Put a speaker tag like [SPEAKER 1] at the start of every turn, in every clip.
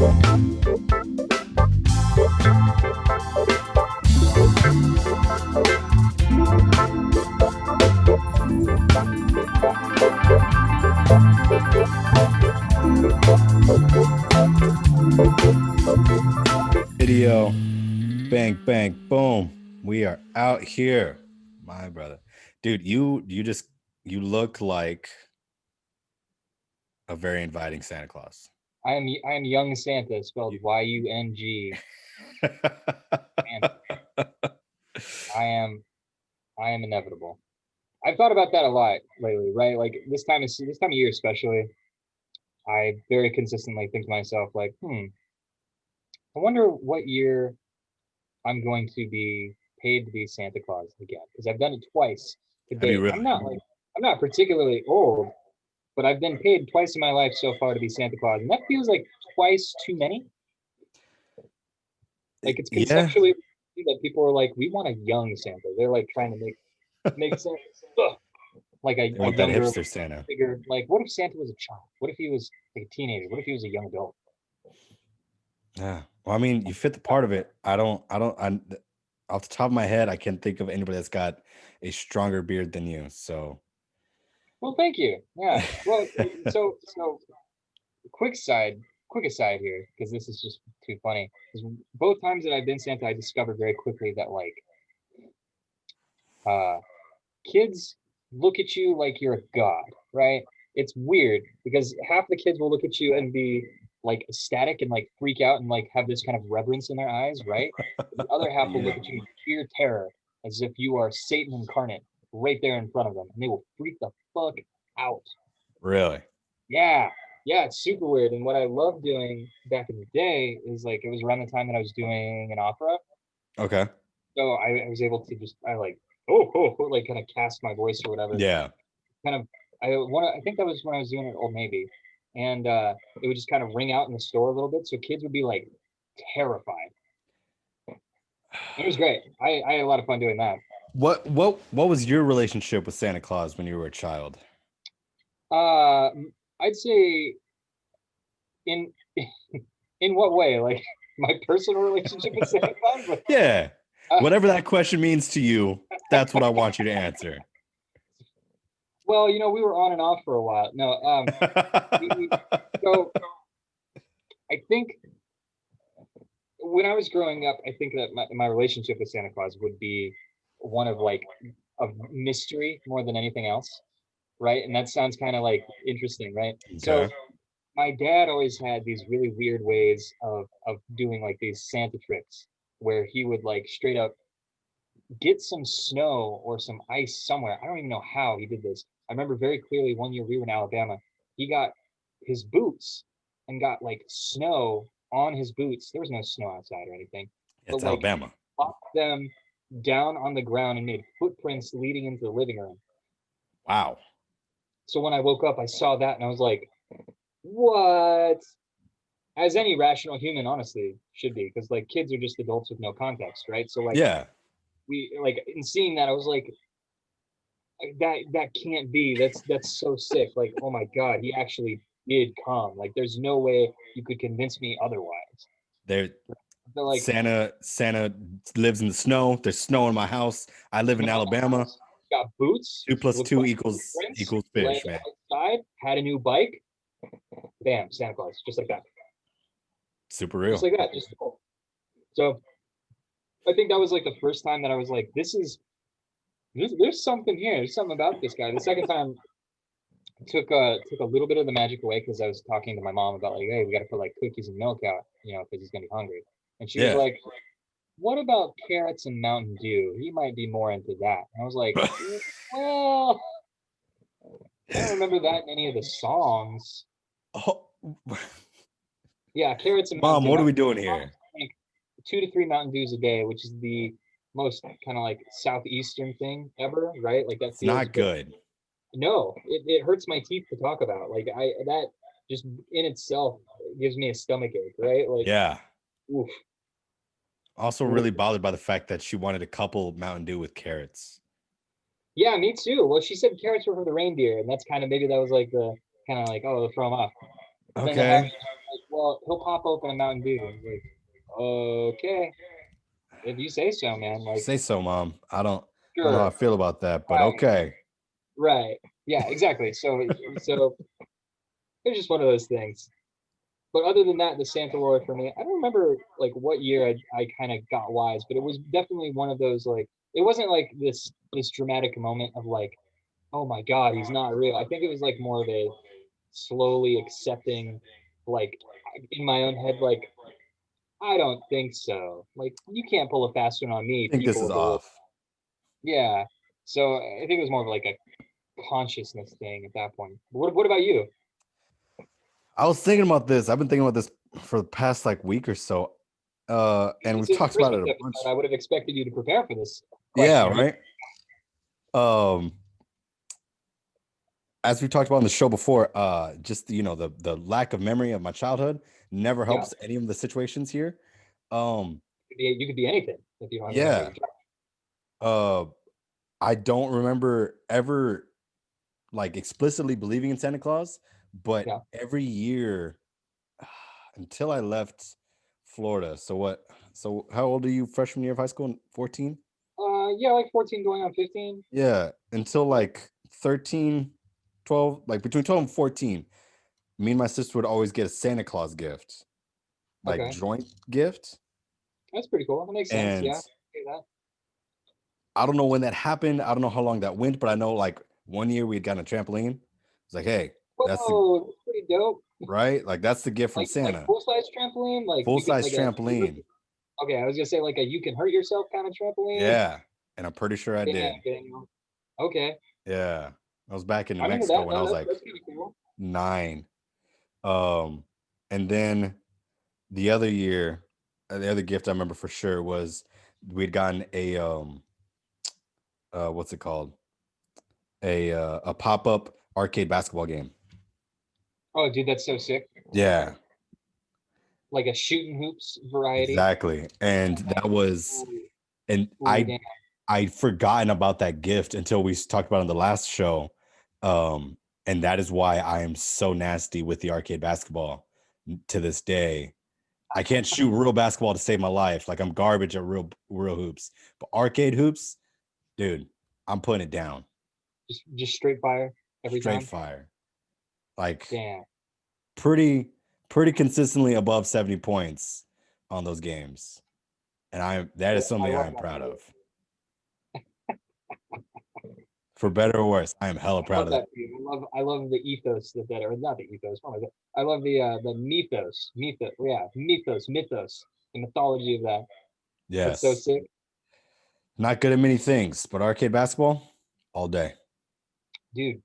[SPEAKER 1] Video, bang, bang, boom. We are out here, my brother. Dude, you look like a very inviting Santa Claus.
[SPEAKER 2] I am young Santa, spelled Y-U-N-G. I am inevitable. I've thought about that a lot lately, right? Like this time of year especially, I very consistently think to myself, like, I wonder what year I'm going to be paid to be Santa Claus again, because I've done it twice to
[SPEAKER 1] Have you
[SPEAKER 2] date.
[SPEAKER 1] really?
[SPEAKER 2] I'm not particularly old, but I've been paid twice in my life so far to be Santa Claus, and that feels like twice too many. Like it's conceptually that people are like, we want a young Santa. They're like trying to make Santa like a younger
[SPEAKER 1] hipster Santa.
[SPEAKER 2] Figure. Like, what if Santa was a child? What if he was like a teenager? What if he was a young adult?
[SPEAKER 1] Yeah. Well, I mean, you fit the part of it. I'm off the top of my head, I can't think of anybody that's got a stronger beard than you. So.
[SPEAKER 2] Well, thank you. Yeah. Well, so quick aside here, because this is just too funny. Both times that I've been Santa, I discovered very quickly that like kids look at you like you're a god, right? It's weird because half the kids will look at you and be like ecstatic and like freak out and like have this kind of reverence in their eyes, right? The other half will look at you in sheer terror as if you are Satan incarnate right there in front of them, and they will freak the fuck out.
[SPEAKER 1] Really?
[SPEAKER 2] Yeah, it's super weird. And what I loved doing back in the day is like it was around the time that I was doing an opera.
[SPEAKER 1] Okay.
[SPEAKER 2] So I was able to just like like kind of cast my voice or whatever.
[SPEAKER 1] Yeah.
[SPEAKER 2] Kind of I think that was when I was doing it at Old Navy, and it would just kind of ring out in the store a little bit, so kids would be like terrified. It was great. I had a lot of fun doing that.
[SPEAKER 1] What was your relationship with Santa Claus when you were a child?
[SPEAKER 2] I'd say in what way? Like my personal relationship with Santa Claus?
[SPEAKER 1] Yeah. Whatever that question means to you, that's what I want you to answer.
[SPEAKER 2] Well, we were on and off for a while. No, so I think when I was growing up, I think that my relationship with Santa Claus would be one of like of mystery more than anything else, right? And that sounds kind of like interesting, right? Okay. So my dad always had these really weird ways of doing like these Santa tricks where he would like straight up get some snow or some ice somewhere. I don't even know how he did this. I remember very clearly one year we were in Alabama. He got his boots and got like snow on his boots. There was no snow outside or anything.
[SPEAKER 1] It's Alabama.
[SPEAKER 2] Plopped them down on the ground and made footprints leading into the living room.
[SPEAKER 1] Wow.
[SPEAKER 2] So when I woke up, I saw that and I was like, what? As any rational human honestly should be, because like kids are just adults with no context, right? So like, yeah, we like in seeing that I was like, that can't be. That's so sick. Like, oh my god, he actually did come. Like there's no way you could convince me otherwise.
[SPEAKER 1] Like Santa lives in the snow. There's snow in my house. I live in Alabama.
[SPEAKER 2] Got boots.
[SPEAKER 1] 2 + 2 equals fish, man.
[SPEAKER 2] Outside, had a new bike. Bam, Santa Claus, just like that.
[SPEAKER 1] Super real.
[SPEAKER 2] Just like that, just cool. So I think that was like the first time that I was like, there's something here. There's something about this guy. The second time took a little bit of the magic away because I was talking to my mom about like, hey, we got to put like cookies and milk out, because he's gonna be hungry. And she was like, what about carrots and Mountain Dew? He might be more into that. And I was like, well, I don't remember that many of the songs.
[SPEAKER 1] Oh.
[SPEAKER 2] Yeah, carrots and
[SPEAKER 1] Mom, what are we doing here?
[SPEAKER 2] 2 to 3 Mountain Dews a day, which is the most kind of like southeastern thing ever, right? Like that's
[SPEAKER 1] not good.
[SPEAKER 2] No, it hurts my teeth to talk about. Like that just in itself gives me a stomach ache, right? Like
[SPEAKER 1] yeah.
[SPEAKER 2] Oof.
[SPEAKER 1] Also really bothered by the fact that she wanted to couple Mountain Dew with carrots.
[SPEAKER 2] Yeah, me too. Well, she said carrots were for the reindeer, and that's kind of maybe that was like the kind of like, oh, they'll throw them off.
[SPEAKER 1] Okay.
[SPEAKER 2] Well, he'll pop open a Mountain Dew. And he's like, okay, if you say so, man. Like,
[SPEAKER 1] Say so, Mom. I don't know how I
[SPEAKER 2] sure,
[SPEAKER 1] feel about that, but
[SPEAKER 2] right,
[SPEAKER 1] okay.
[SPEAKER 2] right, yeah, exactly. So it's just one of those things. But other than that, the Santa lore for me, I don't remember like what year I kind of got wise, but it was definitely one of those like it wasn't like this dramatic moment of like, oh my God, he's not real. I think it was like more of a slowly accepting, like in my own head, like I don't think so. Like you can't pull a fast one on
[SPEAKER 1] I
[SPEAKER 2] me,
[SPEAKER 1] think this
[SPEAKER 2] people
[SPEAKER 1] is
[SPEAKER 2] of the world.
[SPEAKER 1] off.
[SPEAKER 2] Yeah. So I think it was more of like a consciousness thing at that point. What about you?
[SPEAKER 1] I was thinking about this. I've been thinking about this for the past like week or so. And
[SPEAKER 2] This
[SPEAKER 1] we've
[SPEAKER 2] is a
[SPEAKER 1] talked about
[SPEAKER 2] Christmas
[SPEAKER 1] it a
[SPEAKER 2] episode.
[SPEAKER 1] bunch.
[SPEAKER 2] I would have expected you to prepare for this
[SPEAKER 1] Yeah,
[SPEAKER 2] question.
[SPEAKER 1] right. Um, as we talked about on the show before, just the lack of memory of my childhood never
[SPEAKER 2] Yeah,
[SPEAKER 1] helps any of the situations here. Um,
[SPEAKER 2] you could be anything if you don't have a memory.
[SPEAKER 1] yeah. Uh, I don't remember ever like explicitly believing in Santa Claus, but
[SPEAKER 2] Yeah.
[SPEAKER 1] every year until I left Florida. So what? So how old are you freshman year of high school? 14?
[SPEAKER 2] Yeah, like 14 going on 15.
[SPEAKER 1] Yeah, until like 13, 12, like between 12 and 14, me and my sister would always get a Santa Claus gift, like
[SPEAKER 2] Okay,
[SPEAKER 1] joint gift.
[SPEAKER 2] that's pretty cool. That makes sense.
[SPEAKER 1] And
[SPEAKER 2] Yeah. Okay, that.
[SPEAKER 1] I don't know when that happened. I don't know how long that went, but I know like one year we had gotten a trampoline. It's like, hey, that's the
[SPEAKER 2] Whoa, that's pretty dope.
[SPEAKER 1] right? Like that's the gift from
[SPEAKER 2] Like
[SPEAKER 1] Santa.
[SPEAKER 2] full size trampoline. Like
[SPEAKER 1] Full
[SPEAKER 2] you could
[SPEAKER 1] size
[SPEAKER 2] like a.
[SPEAKER 1] trampoline.
[SPEAKER 2] Okay, I was gonna say like a you can hurt yourself kind of trampoline.
[SPEAKER 1] Yeah. And I'm pretty sure I
[SPEAKER 2] Yeah.
[SPEAKER 1] did.
[SPEAKER 2] Daniel. Okay,
[SPEAKER 1] Yeah. I was back in New
[SPEAKER 2] I'm into
[SPEAKER 1] Mexico
[SPEAKER 2] that.
[SPEAKER 1] when I
[SPEAKER 2] No,
[SPEAKER 1] was
[SPEAKER 2] that's
[SPEAKER 1] like
[SPEAKER 2] kind of cool.
[SPEAKER 1] 9. Um, and then the other year, the other gift I remember for sure was we'd gotten what's it called? A pop-up arcade basketball game.
[SPEAKER 2] Oh, dude, that's so sick.
[SPEAKER 1] Yeah,
[SPEAKER 2] Like a shooting hoops variety.
[SPEAKER 1] exactly. And that was
[SPEAKER 2] Ooh,
[SPEAKER 1] and
[SPEAKER 2] ooh, damn.
[SPEAKER 1] I'd forgotten about that gift until we talked about it on the last show. And that is why I am so nasty with the arcade basketball to this day. I can't shoot real basketball to save my life. Like I'm garbage at real hoops. But arcade hoops, dude, I'm putting it down.
[SPEAKER 2] Just straight fire every
[SPEAKER 1] Straight
[SPEAKER 2] time.
[SPEAKER 1] fire. Like
[SPEAKER 2] Damn.
[SPEAKER 1] pretty pretty consistently above 70 points on those games. And that is
[SPEAKER 2] I
[SPEAKER 1] something I
[SPEAKER 2] love
[SPEAKER 1] am
[SPEAKER 2] that
[SPEAKER 1] proud
[SPEAKER 2] for you.
[SPEAKER 1] of. For better or worse, I am hella
[SPEAKER 2] I
[SPEAKER 1] proud
[SPEAKER 2] love
[SPEAKER 1] of that.
[SPEAKER 2] that for you. I love the ethos that or not the ethos. What was it? I love the mythos. Yeah, mythos. The mythology of that. That's so
[SPEAKER 1] Yes.
[SPEAKER 2] sick,
[SPEAKER 1] Not good at many things, but arcade basketball all day.
[SPEAKER 2] dude.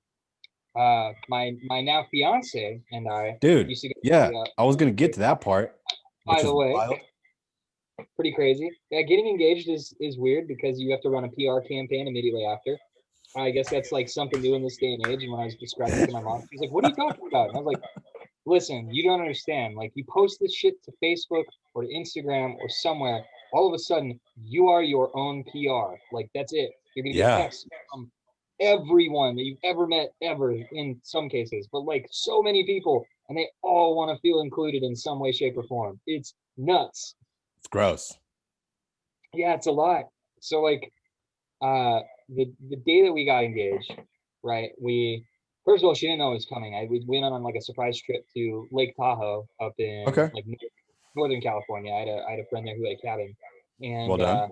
[SPEAKER 2] My now fiance and I
[SPEAKER 1] Dude,
[SPEAKER 2] used to go to
[SPEAKER 1] yeah,
[SPEAKER 2] the
[SPEAKER 1] I was going to get to that part,
[SPEAKER 2] by
[SPEAKER 1] which
[SPEAKER 2] the
[SPEAKER 1] is
[SPEAKER 2] way,
[SPEAKER 1] wild.
[SPEAKER 2] pretty crazy. Yeah, getting engaged is weird because you have to run a PR campaign immediately after. I guess that's like something new in this day and age. And when I was describing it to my mom, she's like, "What are you talking about?" And I was like, "Listen, you don't understand. Like, you post this shit to Facebook or to Instagram or somewhere, all of a sudden you are your own PR. Like, that's it. You're gonna get
[SPEAKER 1] Yeah,
[SPEAKER 2] texts from everyone that you've ever met ever in some cases, but like so many people, and they all want to feel included in some way, shape, or form. It's nuts.
[SPEAKER 1] it's gross.
[SPEAKER 2] Yeah, it's a lot. So like the day that we got engaged, right? We first of all, she didn't know it was coming. We went on like a surprise trip to Lake Tahoe up in
[SPEAKER 1] Okay.
[SPEAKER 2] like Northern California. I had a friend there who had a cabin,
[SPEAKER 1] Well
[SPEAKER 2] and
[SPEAKER 1] done.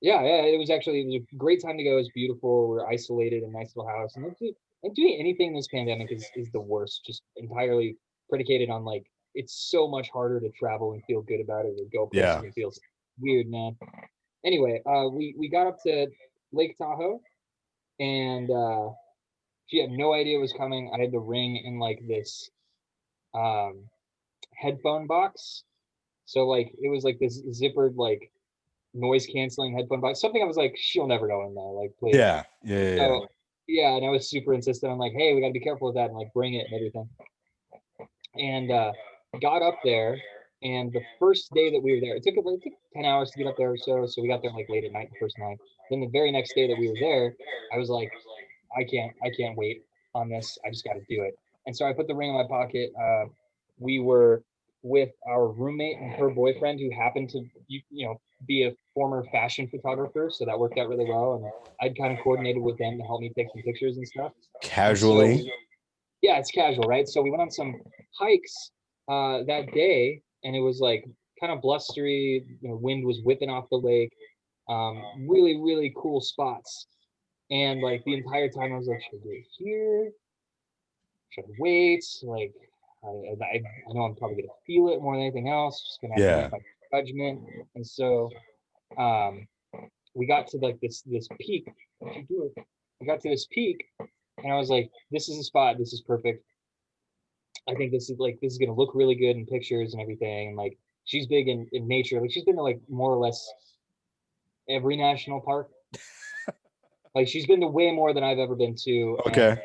[SPEAKER 2] yeah, it was a great time to go. It was beautiful. We're isolated in a nice little house, and doing anything in this pandemic is the worst. Just entirely predicated on like it's so much harder to travel and feel good about it or go places
[SPEAKER 1] Yeah.
[SPEAKER 2] and feel weird, man. Anyway, we got up to Lake Tahoe, and she had no idea it was coming. I had the ring in like this um, headphone box, so like it was like this zippered like noise canceling headphone box. Something I was like, she'll never go in there. Like, please.
[SPEAKER 1] Yeah. Yeah. Yeah. Yeah.
[SPEAKER 2] So yeah, and I was super insistent on like, hey, we got to be careful with that and like bring it and everything. And got up there, and the first day that we were there, it took 10 hours to get up there or so. So we got there like late at night the first night. Then the very next day that we were there, I was like, I can't wait on this. I just got to do it. And so I put the ring in my pocket. We were with our roommate and her boyfriend, who happened to be a former fashion photographer, so that worked out really well. And I'd kind of coordinated with them to help me take some pictures and stuff.
[SPEAKER 1] Casually.
[SPEAKER 2] And so, yeah, it's casual, right? So we went on some hikes that day, and it was like kind of blustery. Wind was whipping off the lake. Really, really cool spots. And like the entire time, I was like, should I do it here? Should I wait? Like, I know I'm probably gonna feel it more than anything else. Just gonna have to use my judgment. And so, we got to like this peak. We got to this peak, and I was like, this is a spot. This is perfect. I think this is gonna look really good in pictures and everything. And like, she's big in nature. Like, she's been to like more or less every national park. Like, she's been to way more than I've ever been to.
[SPEAKER 1] Okay.
[SPEAKER 2] And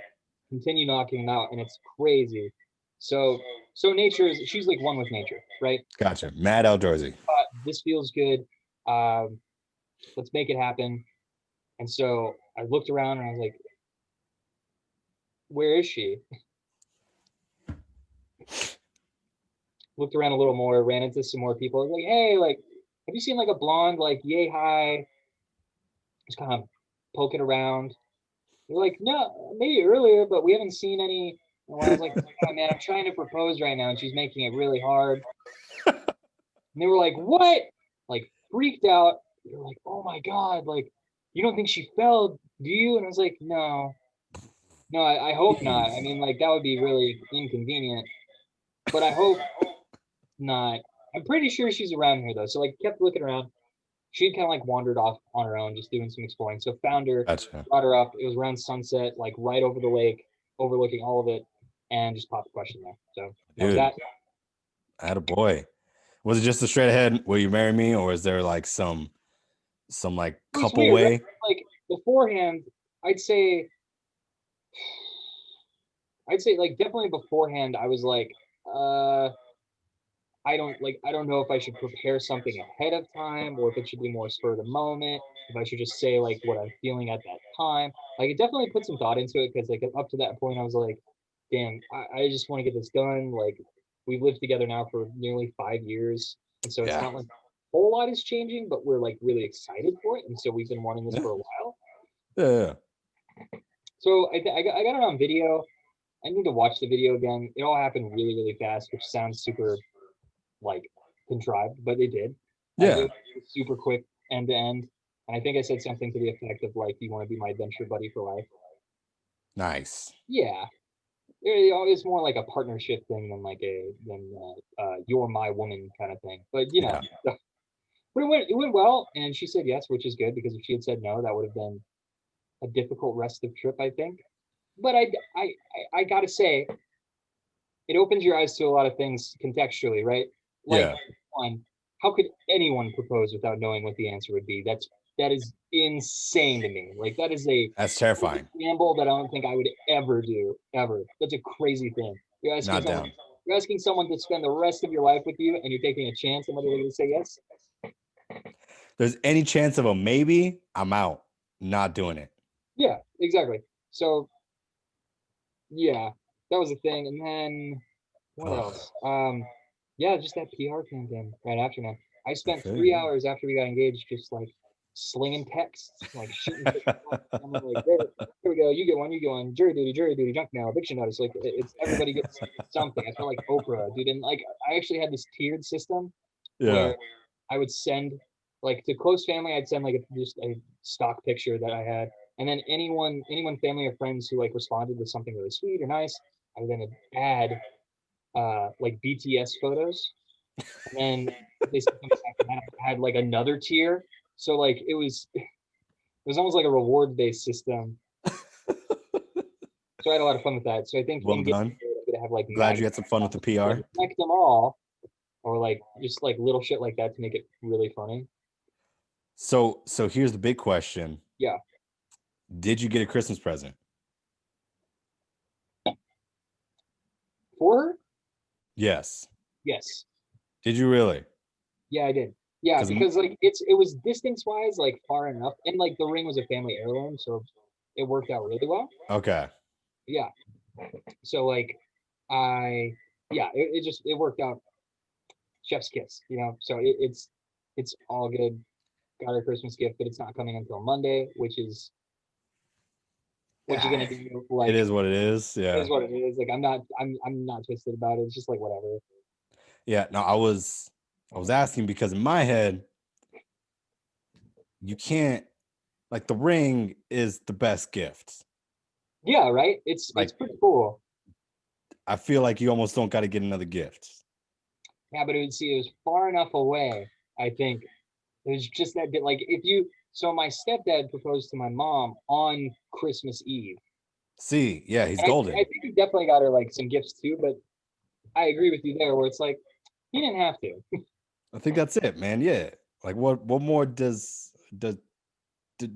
[SPEAKER 2] continue knocking them out, and it's crazy. So nature is, she's like one with nature, right?
[SPEAKER 1] Gotcha. Mad outdoorsy.
[SPEAKER 2] This feels good. Let's make it happen. And so I looked around and I was like, where is she? Looked around a little more, ran into some more people. I was like, hey, like, have you seen like a blonde, like, yay high? Just kind of poking around. They're like, no, maybe earlier, but we haven't seen any. And I was like, oh, man, I'm trying to propose right now, and she's making it really hard. And they were like, what? Like, freaked out. They were like, oh my God, like, you don't think she fell, do you? And I was like, no, I hope not. I mean, like, that would be really inconvenient, but I hope not. I'm pretty sure she's around here though. So like, kept looking around. She'd kind of like wandered off on her own, just doing some exploring. So found her,
[SPEAKER 1] Gotcha.
[SPEAKER 2] brought her up. It was around sunset, like right over the lake, overlooking all of it, and just popped the question there. So
[SPEAKER 1] Dude,
[SPEAKER 2] that.
[SPEAKER 1] Attaboy. Was it just a straight ahead, will you marry me? Or is there like some like couple
[SPEAKER 2] weird,
[SPEAKER 1] way?
[SPEAKER 2] right? Like beforehand, I'd say like definitely beforehand, I was like, I don't know if I should prepare something ahead of time, or if it should be more spur of the moment, if I should just say like what I'm feeling at that time. Like, it definitely put some thought into it, because like up to that point I was like, damn, I just want to get this done. Like, we've lived together now for nearly 5 years, and so it's not like a whole lot is changing, but we're like really excited for it, and so we've been wanting this for a while.
[SPEAKER 1] Yeah.
[SPEAKER 2] So I got it on video. I need to watch the video again. It all happened really, really fast, which sounds super like contrived, but they did.
[SPEAKER 1] Yeah.
[SPEAKER 2] It was super quick, end to end. And I think I said something to the effect of like, "You want to be my adventure buddy for life?"
[SPEAKER 1] Nice.
[SPEAKER 2] Yeah, it's more like a partnership thing than like you're my woman kind of thing. But but it went well, and she said yes, which is good, because if she had said no, that would have been a difficult rest of trip, I think. But I gotta say, it opens your eyes to a lot of things contextually, right? Like, one, how could anyone propose without knowing what the answer would be? That is insane to me. Like,
[SPEAKER 1] that's terrifying.
[SPEAKER 2] Gamble that I don't think I would ever do, ever. That's a crazy thing. You're asking someone to spend the rest of your life with you, and you're taking a chance on whether they're going to say yes.
[SPEAKER 1] There's any chance of a maybe, I'm out. Not doing it.
[SPEAKER 2] Yeah, exactly. So yeah, that was the thing. And then what else? Yeah, just that PR campaign right after, man. I spent 3 hours after we got engaged just like slinging texts, like shooting. I'm like, here we go. You get one. You get one. Jury duty, junk mail, eviction notice. Like, it's everybody gets something. I felt like Oprah, dude. And like, I actually had this tiered system where I would send, like, to close family, I'd send like just a stock picture that I had, and then anyone, family or friends who like responded with something really sweet or nice, I would then add like BTS photos, and then they had like another tier. So like, it was almost like a reward based system. So I had a lot of fun with that. So I think
[SPEAKER 1] well done.
[SPEAKER 2] I'm gonna have like,
[SPEAKER 1] glad you had some fun with the PR.
[SPEAKER 2] Connect them all, or like just like little shit like that to make it really funny.
[SPEAKER 1] So here's the big question.
[SPEAKER 2] Yeah.
[SPEAKER 1] Did you get a Christmas present
[SPEAKER 2] for her?
[SPEAKER 1] Yes.
[SPEAKER 2] Yes.
[SPEAKER 1] Did you really?
[SPEAKER 2] Yeah, I did. Yeah, because like it was distance wise like far enough, and like the ring was a family heirloom, so it worked out really well.
[SPEAKER 1] Okay.
[SPEAKER 2] Yeah. So like it worked out chef's kiss, you know. So it's all good. Got her Christmas gift, but it's not coming until Monday, which is what you're gonna do.
[SPEAKER 1] It
[SPEAKER 2] Like,
[SPEAKER 1] is what it is.
[SPEAKER 2] it
[SPEAKER 1] Yeah.
[SPEAKER 2] is what it is. Like, I'm not twisted about it. It's just like whatever.
[SPEAKER 1] Yeah. No, I was asking because in my head, you can't, like, the ring is the best gift.
[SPEAKER 2] Yeah, right. It's
[SPEAKER 1] Like,
[SPEAKER 2] pretty cool.
[SPEAKER 1] I feel like you almost don't got to get another gift.
[SPEAKER 2] Yeah, but it was far enough away. I think it was just that bit. Like, if you, so my stepdad proposed to my mom on Christmas Eve.
[SPEAKER 1] See, yeah, he's
[SPEAKER 2] And
[SPEAKER 1] golden.
[SPEAKER 2] I think he definitely got her like some gifts too, but I agree with you there where it's like he didn't have to.
[SPEAKER 1] I think that's it, man. Yeah. Like, what more do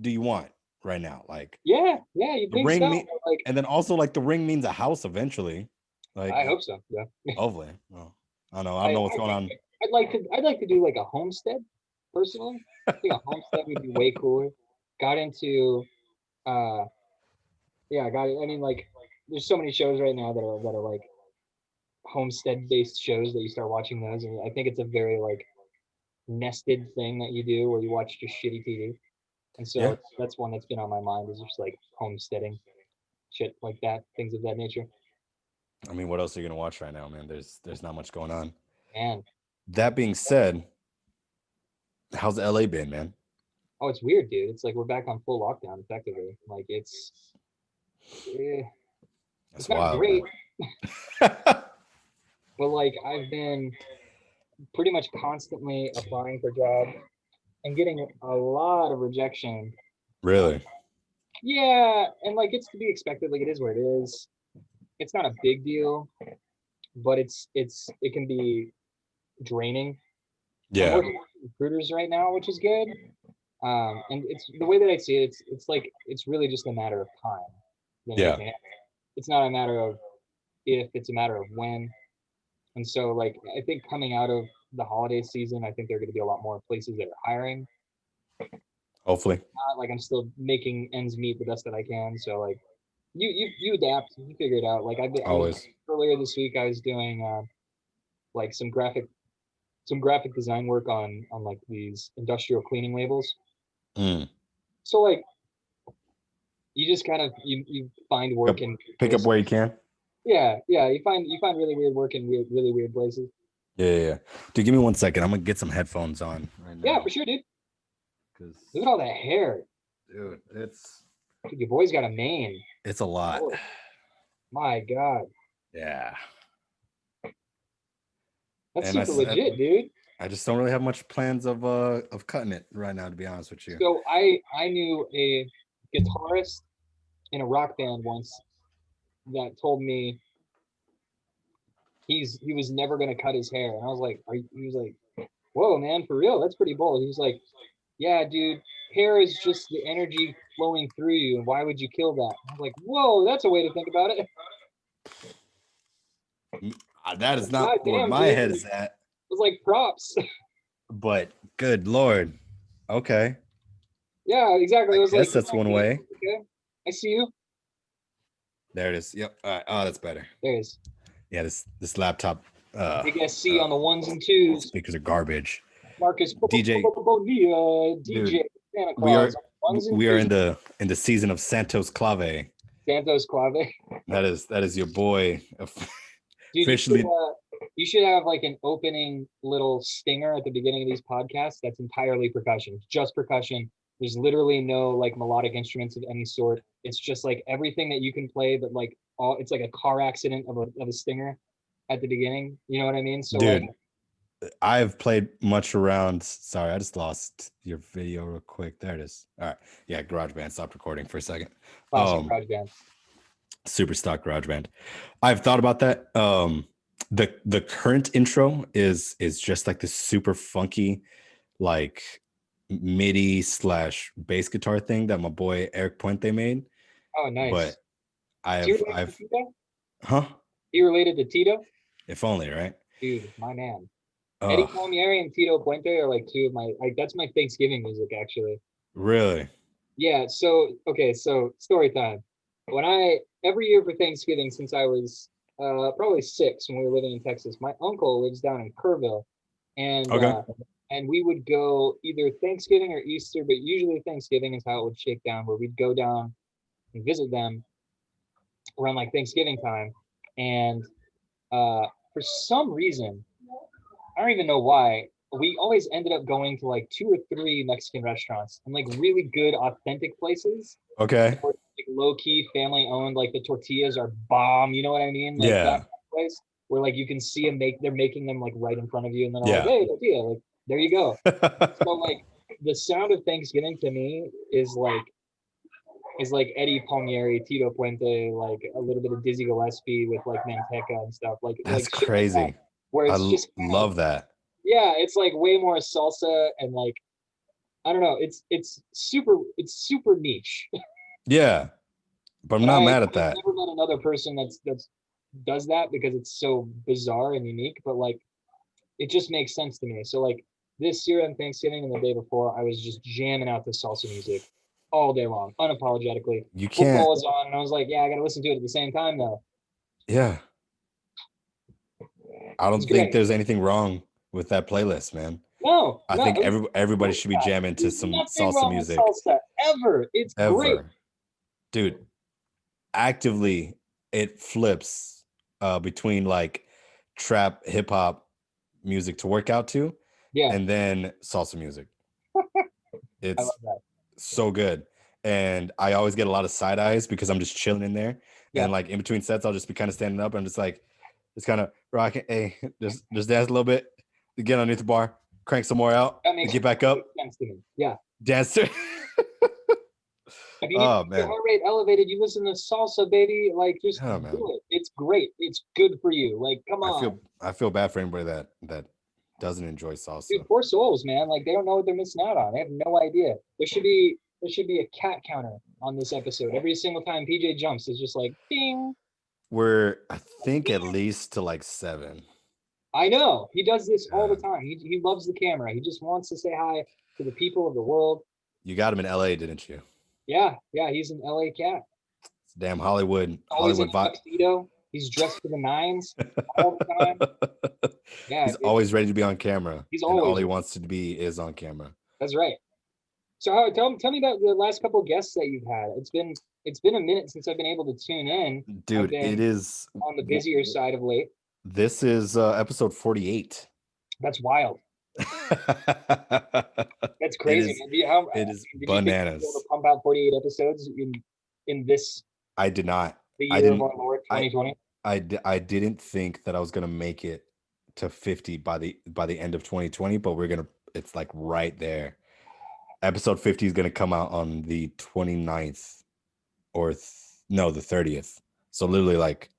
[SPEAKER 1] you want right now? Like,
[SPEAKER 2] Yeah, you
[SPEAKER 1] the
[SPEAKER 2] think
[SPEAKER 1] ring
[SPEAKER 2] so? Like,
[SPEAKER 1] and then also, like, the ring means a house eventually. Like,
[SPEAKER 2] I hope so. Yeah.
[SPEAKER 1] hopefully. Well, I don't know what's going on.
[SPEAKER 2] I'd like to do like a homestead personally. I think a homestead would be way cooler. Got into uh yeah, I mean, like, there's so many shows right now that are like homestead based shows that you start watching those, and I think it's a very like nested thing that you do where you watch just shitty TV. And
[SPEAKER 1] Yeah.
[SPEAKER 2] so that's one that's been on my mind, is just like homesteading, shit like that, things of that nature.
[SPEAKER 1] I mean, what else are you gonna watch right now, man? There's not much going on.
[SPEAKER 2] Man,
[SPEAKER 1] That being said, how's LA been, man?
[SPEAKER 2] oh, it's weird, dude. It's like we're back on full lockdown effectively. Like, eh, it's
[SPEAKER 1] That's
[SPEAKER 2] not
[SPEAKER 1] wild,
[SPEAKER 2] great,
[SPEAKER 1] man.
[SPEAKER 2] but like I've been pretty much constantly applying for jobs and getting a lot of rejection.
[SPEAKER 1] Really?
[SPEAKER 2] Yeah, and like it's to be expected. Like, it is what it is. It's not a big deal, but it can be draining. I'm
[SPEAKER 1] Yeah.
[SPEAKER 2] working with recruiters right now, which is good. And it's the way that I see it. It's like it's really just a matter of time than
[SPEAKER 1] Yeah.
[SPEAKER 2] anything else. It's not a matter of if; it's a matter of when. And so, like, I think coming out of the holiday season, I think there are going to be a lot more places that are hiring.
[SPEAKER 1] Hopefully.
[SPEAKER 2] Like, I'm still making ends meet the best that I can. So like you adapt, you figure it out. Like I was
[SPEAKER 1] Always.
[SPEAKER 2] earlier this week, I was doing like some graphic design work on like these industrial cleaning labels.
[SPEAKER 1] Mm.
[SPEAKER 2] So like you just kind of you find work in
[SPEAKER 1] Pick up
[SPEAKER 2] places.
[SPEAKER 1] where you can.
[SPEAKER 2] Yeah, you find really weird work in really weird places.
[SPEAKER 1] Yeah. Dude, give me 1 second. I'm gonna get some headphones on right now.
[SPEAKER 2] Yeah, for sure, dude.
[SPEAKER 1] Because,
[SPEAKER 2] Look at all that hair.
[SPEAKER 1] dude,
[SPEAKER 2] Dude, your boy's got a mane.
[SPEAKER 1] it's a lot.
[SPEAKER 2] Oh, my God.
[SPEAKER 1] Yeah.
[SPEAKER 2] That's
[SPEAKER 1] And
[SPEAKER 2] super legit, dude.
[SPEAKER 1] I just don't really have much plans of cutting it right now, to be honest with you.
[SPEAKER 2] So I knew a guitarist in a rock band once that told me he was never gonna cut his hair, and I was like, he was like, whoa, man, for real, that's pretty bold. He was like, yeah, dude, hair is just the energy flowing through you, and why would you kill that? I was like, whoa, that's a way to think about it.
[SPEAKER 1] That is not
[SPEAKER 2] God
[SPEAKER 1] where
[SPEAKER 2] damn,
[SPEAKER 1] my
[SPEAKER 2] dude.
[SPEAKER 1] head is at.
[SPEAKER 2] It was like props.
[SPEAKER 1] But good Lord. Okay.
[SPEAKER 2] Yeah, exactly. It was
[SPEAKER 1] Yes,
[SPEAKER 2] like,
[SPEAKER 1] that's one way.
[SPEAKER 2] Okay, I see you.
[SPEAKER 1] There it is. Yep. All right. Oh, that's better.
[SPEAKER 2] There it is.
[SPEAKER 1] Yeah, this laptop
[SPEAKER 2] Big SC on the ones and twos.
[SPEAKER 1] speakers are garbage.
[SPEAKER 2] Marcus
[SPEAKER 1] DJ
[SPEAKER 2] DJ Santa Claus.
[SPEAKER 1] We are in the season of Santos Clave.
[SPEAKER 2] Santos Clave.
[SPEAKER 1] That is your boy.
[SPEAKER 2] Dude,
[SPEAKER 1] Officially.
[SPEAKER 2] You should have like an opening little stinger at the beginning of these podcasts that's entirely percussion, just percussion. There's literally no like melodic instruments of any sort. It's just like everything that you can play, but like it's like a car accident of a stinger at the beginning. You know what I mean? So
[SPEAKER 1] dude,
[SPEAKER 2] like,
[SPEAKER 1] I've played much around. Sorry, I just lost your video real quick. There it is. All right. Yeah, GarageBand stopped recording for a second.
[SPEAKER 2] Classic GarageBand.
[SPEAKER 1] Super stock GarageBand. I've thought about that. The current intro is just like this super funky, like MIDI / bass guitar thing that my boy Eric Puente made.
[SPEAKER 2] Oh, nice.
[SPEAKER 1] But I've
[SPEAKER 2] huh? You related to Tito?
[SPEAKER 1] If only, right?
[SPEAKER 2] Dude, my man. Eddie Palmieri and Tito Puente are like two of my that's my Thanksgiving music, actually.
[SPEAKER 1] Really?
[SPEAKER 2] Yeah. So okay, so story time. When every year for Thanksgiving since I was probably 6 when we were living in Texas, my uncle lives down in Kerrville, and
[SPEAKER 1] Okay.
[SPEAKER 2] we would go either Thanksgiving or Easter, but usually Thanksgiving is how it would shake down, where we'd go down and visit them around like Thanksgiving time, and for some reason, I don't even know why, we always ended up going to like 2 or 3 Mexican restaurants and like really good, authentic places.
[SPEAKER 1] Okay.
[SPEAKER 2] Like low key, family owned. Like the tortillas are bomb. You know what I mean? Like that
[SPEAKER 1] Yeah.
[SPEAKER 2] kind of place where like you can see them they're making them like right in front of you, and then they're like,
[SPEAKER 1] Yeah.
[SPEAKER 2] "Hey, tortilla!" Like there you go. So like the sound of Thanksgiving to me is like Eddie Palmieri, Tito Puente, like a little bit of Dizzy Gillespie with like Manteca and stuff,
[SPEAKER 1] That's
[SPEAKER 2] shit like that,
[SPEAKER 1] crazy.
[SPEAKER 2] where
[SPEAKER 1] I
[SPEAKER 2] it's just kind of,
[SPEAKER 1] love that.
[SPEAKER 2] yeah, it's like way more salsa and like I don't know, it's super niche,
[SPEAKER 1] Yeah, but I'm
[SPEAKER 2] and
[SPEAKER 1] not
[SPEAKER 2] I've
[SPEAKER 1] mad at that.
[SPEAKER 2] never met another person that's does that because it's so bizarre and unique, but like it just makes sense to me. So like this year on Thanksgiving and the day before, I was just jamming out the salsa music all day long, unapologetically.
[SPEAKER 1] You can't.
[SPEAKER 2] Football was on, and I was like, yeah, I got to listen to it at the same time though.
[SPEAKER 1] Yeah, I
[SPEAKER 2] It's
[SPEAKER 1] don't think
[SPEAKER 2] great.
[SPEAKER 1] there's anything wrong with that playlist, man.
[SPEAKER 2] No,
[SPEAKER 1] I
[SPEAKER 2] no,
[SPEAKER 1] think everybody should be jamming to
[SPEAKER 2] there's
[SPEAKER 1] some
[SPEAKER 2] nothing
[SPEAKER 1] salsa
[SPEAKER 2] wrong with
[SPEAKER 1] music
[SPEAKER 2] salsa ever. It's great.
[SPEAKER 1] ever. Dude, actively it flips between like trap hip hop music to work out to
[SPEAKER 2] Yeah,
[SPEAKER 1] and then salsa music.
[SPEAKER 2] I love
[SPEAKER 1] It's
[SPEAKER 2] that.
[SPEAKER 1] so good. And I always get a lot of side eyes because I'm just chilling in there.
[SPEAKER 2] Yeah,
[SPEAKER 1] And like in between sets, I'll just be kind of standing up. And I'm just like, just kind of rocking. Hey, just dance a little bit, get underneath the bar, crank some more out,
[SPEAKER 2] that makes
[SPEAKER 1] get back
[SPEAKER 2] perfect
[SPEAKER 1] up,
[SPEAKER 2] sense to me. Yeah.
[SPEAKER 1] dance to.
[SPEAKER 2] I mean, if
[SPEAKER 1] Oh
[SPEAKER 2] your
[SPEAKER 1] man.
[SPEAKER 2] heart rate elevated, you listen to salsa, baby. Like, just
[SPEAKER 1] Oh
[SPEAKER 2] do
[SPEAKER 1] man.
[SPEAKER 2] it. It's great. It's good for you. Like, come on,
[SPEAKER 1] I feel bad for anybody that doesn't enjoy
[SPEAKER 2] dude.
[SPEAKER 1] salsa.
[SPEAKER 2] Poor souls, man. Like, they don't know what they're missing out on. They have no idea. There should be a cat counter on this episode. Every single time PJ jumps, it's just like ding.
[SPEAKER 1] We're I think at least to like 7.
[SPEAKER 2] I know he does this all the
[SPEAKER 1] Uh,
[SPEAKER 2] time. He loves the camera. He just wants to say hi to the people of the world.
[SPEAKER 1] you got him in LA, didn't you?
[SPEAKER 2] Yeah, yeah. He's an LA cat.
[SPEAKER 1] It's damn Hollywood
[SPEAKER 2] Always in
[SPEAKER 1] Hollywood
[SPEAKER 2] a
[SPEAKER 1] vibe.
[SPEAKER 2] tuxedo. He's dressed to the nines all the time. Yeah,
[SPEAKER 1] He's always ready to be on camera,
[SPEAKER 2] he's
[SPEAKER 1] and all
[SPEAKER 2] always.
[SPEAKER 1] he wants to be is on camera.
[SPEAKER 2] That's right. So tell me about the last couple of guests that you've had. It's been a minute since I've been able to tune in. I've
[SPEAKER 1] Dude, it
[SPEAKER 2] been
[SPEAKER 1] is.
[SPEAKER 2] on the busier side of late.
[SPEAKER 1] This is episode 48.
[SPEAKER 2] That's wild. That's
[SPEAKER 1] It
[SPEAKER 2] crazy,
[SPEAKER 1] is.
[SPEAKER 2] man. How
[SPEAKER 1] It is
[SPEAKER 2] did you think you'd be able
[SPEAKER 1] bananas.
[SPEAKER 2] to pump out 48 episodes in this
[SPEAKER 1] I did not.
[SPEAKER 2] the
[SPEAKER 1] I
[SPEAKER 2] year of
[SPEAKER 1] didn't.
[SPEAKER 2] our Lord
[SPEAKER 1] I
[SPEAKER 2] 2020?
[SPEAKER 1] I didn't think that I was gonna make it to 50 by the end of 2020, but we're gonna. It's like right there. Episode 50 is gonna come out on the 29th or no, the 30th. So literally like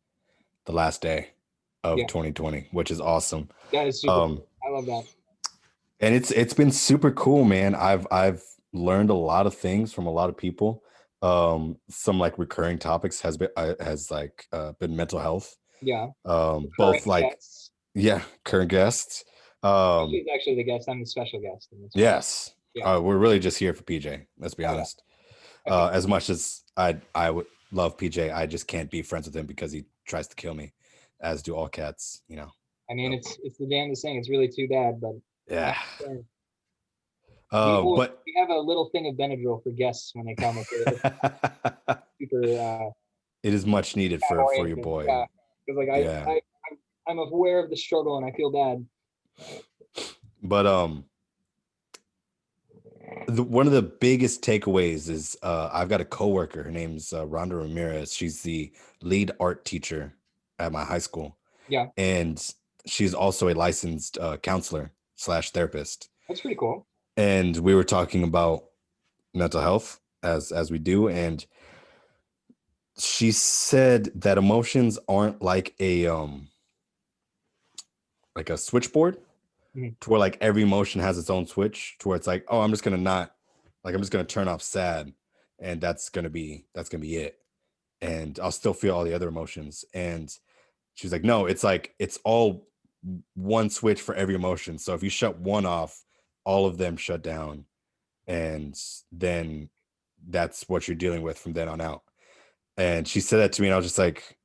[SPEAKER 1] the last day of
[SPEAKER 2] Yeah,
[SPEAKER 1] 2020, which is awesome.
[SPEAKER 2] that is super
[SPEAKER 1] Um,
[SPEAKER 2] cool. I love that.
[SPEAKER 1] and it's been super cool, man. I've learned a lot of things from a lot of people. Some like recurring topics has been mental health.
[SPEAKER 2] Yeah,
[SPEAKER 1] Both
[SPEAKER 2] recurring
[SPEAKER 1] like
[SPEAKER 2] guests.
[SPEAKER 1] yeah, current guests.
[SPEAKER 2] She's actually the guest. I'm the special guest in this one.
[SPEAKER 1] Yes,
[SPEAKER 2] Yeah.
[SPEAKER 1] we're really just here for PJ. Let's be
[SPEAKER 2] Oh yeah.
[SPEAKER 1] honest.
[SPEAKER 2] Okay.
[SPEAKER 1] As much as I would love PJ, I just can't be friends with him because he tries to kill me, as do all cats. You know.
[SPEAKER 2] I mean,
[SPEAKER 1] So,
[SPEAKER 2] it's the damnedest thing. It's really too bad, but I
[SPEAKER 1] yeah.
[SPEAKER 2] understand. We always
[SPEAKER 1] But
[SPEAKER 2] we have a little thing of Benadryl for guests when they come. It's super
[SPEAKER 1] it is much needed for your
[SPEAKER 2] oriented.
[SPEAKER 1] boy.
[SPEAKER 2] Yeah, because like
[SPEAKER 1] Yeah.
[SPEAKER 2] I'm aware of the struggle and I feel bad.
[SPEAKER 1] But one of the biggest takeaways is I've got a coworker. Her name's Rhonda Ramirez. She's the lead art teacher at my high school,
[SPEAKER 2] Yeah,
[SPEAKER 1] and she's also a licensed counselor slash therapist.
[SPEAKER 2] that's pretty cool.
[SPEAKER 1] And we were talking about mental health as we do, and she said that emotions aren't like a switchboard
[SPEAKER 2] Mhm.
[SPEAKER 1] to where like every emotion has its own switch to where it's like, oh, I'm just gonna turn off sad, and that's gonna be it, and I'll still feel all the other emotions. And she's like, no, it's like it's all one switch for every emotion. So if you shut one off, all of them shut down, and then that's what you're dealing with from then on out. And she said that to me, and I was just like,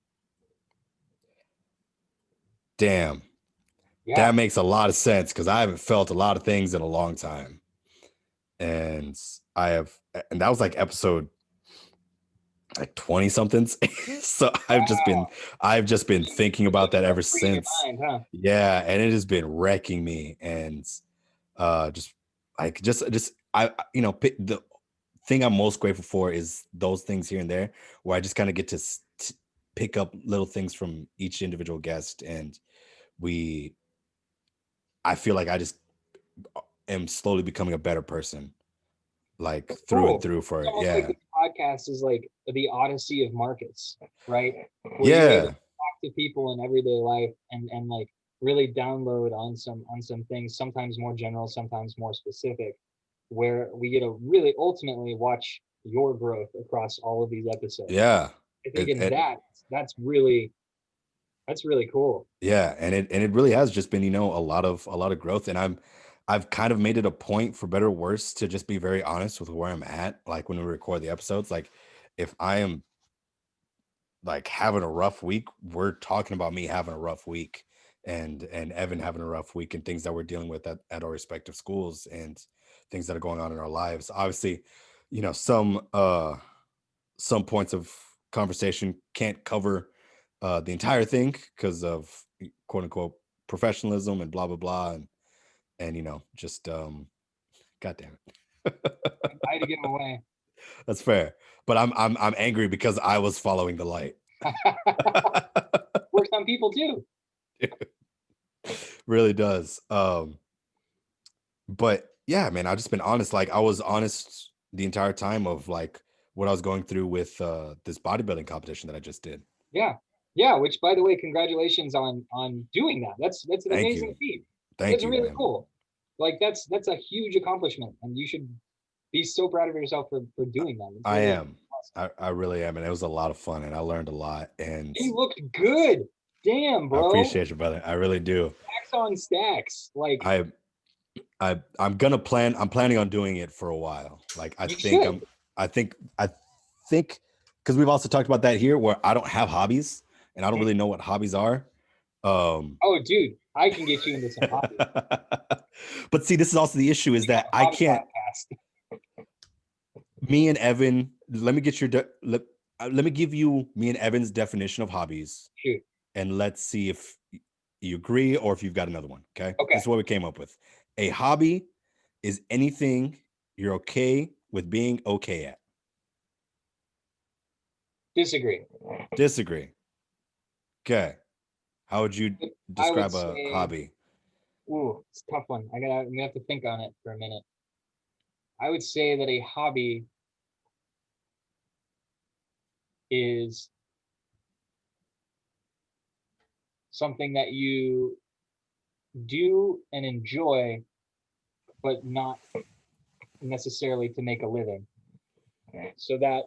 [SPEAKER 1] damn.
[SPEAKER 2] Yeah.
[SPEAKER 1] That makes a lot of sense because I haven't felt a lot of things in a long time. And and that was like episode like 20 somethings. So I've just been thinking about that ever
[SPEAKER 2] Free in your
[SPEAKER 1] since.
[SPEAKER 2] mind, huh?
[SPEAKER 1] Yeah, and it has been wrecking me. And just like just the thing I'm most grateful for is those things here and there where I just kind of get to pick up little things from each individual guest, and we I feel like I just am slowly becoming a better person, like
[SPEAKER 2] That's
[SPEAKER 1] through and
[SPEAKER 2] cool.
[SPEAKER 1] through for
[SPEAKER 2] It's
[SPEAKER 1] it.
[SPEAKER 2] almost like
[SPEAKER 1] Yeah.
[SPEAKER 2] the podcast is like the odyssey of markets, right? Where you're able to
[SPEAKER 1] Yeah.
[SPEAKER 2] talk to people in everyday life and like really download on some things, sometimes more general, sometimes more specific, where we get to really ultimately watch your growth across all of these episodes.
[SPEAKER 1] Yeah.
[SPEAKER 2] I think
[SPEAKER 1] It,
[SPEAKER 2] in
[SPEAKER 1] it,
[SPEAKER 2] that's really cool.
[SPEAKER 1] yeah. And it really has just been, a lot of growth. And I've kind of made it a point, for better or worse, to just be very honest with where I'm at. Like when we record the episodes, like if I am like having a rough week, we're talking about me having a rough week, and Evan having a rough week, and things that we're dealing with at our respective schools, and things that are going on in our lives. Obviously, some points of conversation can't cover the entire thing because of quote unquote professionalism and blah blah blah, and just god damn it.
[SPEAKER 2] I had to get them away.
[SPEAKER 1] That's fair, but I'm angry because I was following the light.
[SPEAKER 2] Works on people too.
[SPEAKER 1] Really does. But yeah, man, I've just been honest. Like I was honest the entire time of like what I was going through with this bodybuilding competition that I just did.
[SPEAKER 2] Yeah. Yeah, which by the way, congratulations on doing that. That's an
[SPEAKER 1] Thank
[SPEAKER 2] amazing
[SPEAKER 1] you.
[SPEAKER 2] feat.
[SPEAKER 1] Thank
[SPEAKER 2] That's
[SPEAKER 1] you,
[SPEAKER 2] really
[SPEAKER 1] man.
[SPEAKER 2] cool. Like that's a huge accomplishment and you should be so proud of yourself for doing that. It's
[SPEAKER 1] I
[SPEAKER 2] really
[SPEAKER 1] am.
[SPEAKER 2] awesome.
[SPEAKER 1] I really am. And it was a lot of fun, and I learned a lot. And
[SPEAKER 2] You looked good. Damn,
[SPEAKER 1] I
[SPEAKER 2] bro.
[SPEAKER 1] appreciate you, brother. I really do.
[SPEAKER 2] Stacks on stacks. Like
[SPEAKER 1] I I'm planning on doing it for a while. Like
[SPEAKER 2] you should.
[SPEAKER 1] I think because we've also talked about that here where I don't have hobbies and I don't really know what hobbies are. Um
[SPEAKER 2] Oh, dude, I can get you into some hobbies.
[SPEAKER 1] but see, this is also the issue is
[SPEAKER 2] We got
[SPEAKER 1] that
[SPEAKER 2] a
[SPEAKER 1] I
[SPEAKER 2] hobby
[SPEAKER 1] can't
[SPEAKER 2] podcast.
[SPEAKER 1] me and Evan, let me get let me give you me and Evan's definition of hobbies,
[SPEAKER 2] Shoot.
[SPEAKER 1] and let's see if you agree or if you've got another one. Okay. This
[SPEAKER 2] Okay.
[SPEAKER 1] is what we came up with. A hobby is anything you're okay with being okay at.
[SPEAKER 2] Disagree.
[SPEAKER 1] Disagree. Okay. How would you
[SPEAKER 2] I would
[SPEAKER 1] describe a
[SPEAKER 2] say,
[SPEAKER 1] hobby?
[SPEAKER 2] ooh, it's a tough one. I'm gonna have to think on it for a minute. I would say that a hobby is something that you do and enjoy, but not necessarily to make a living. So that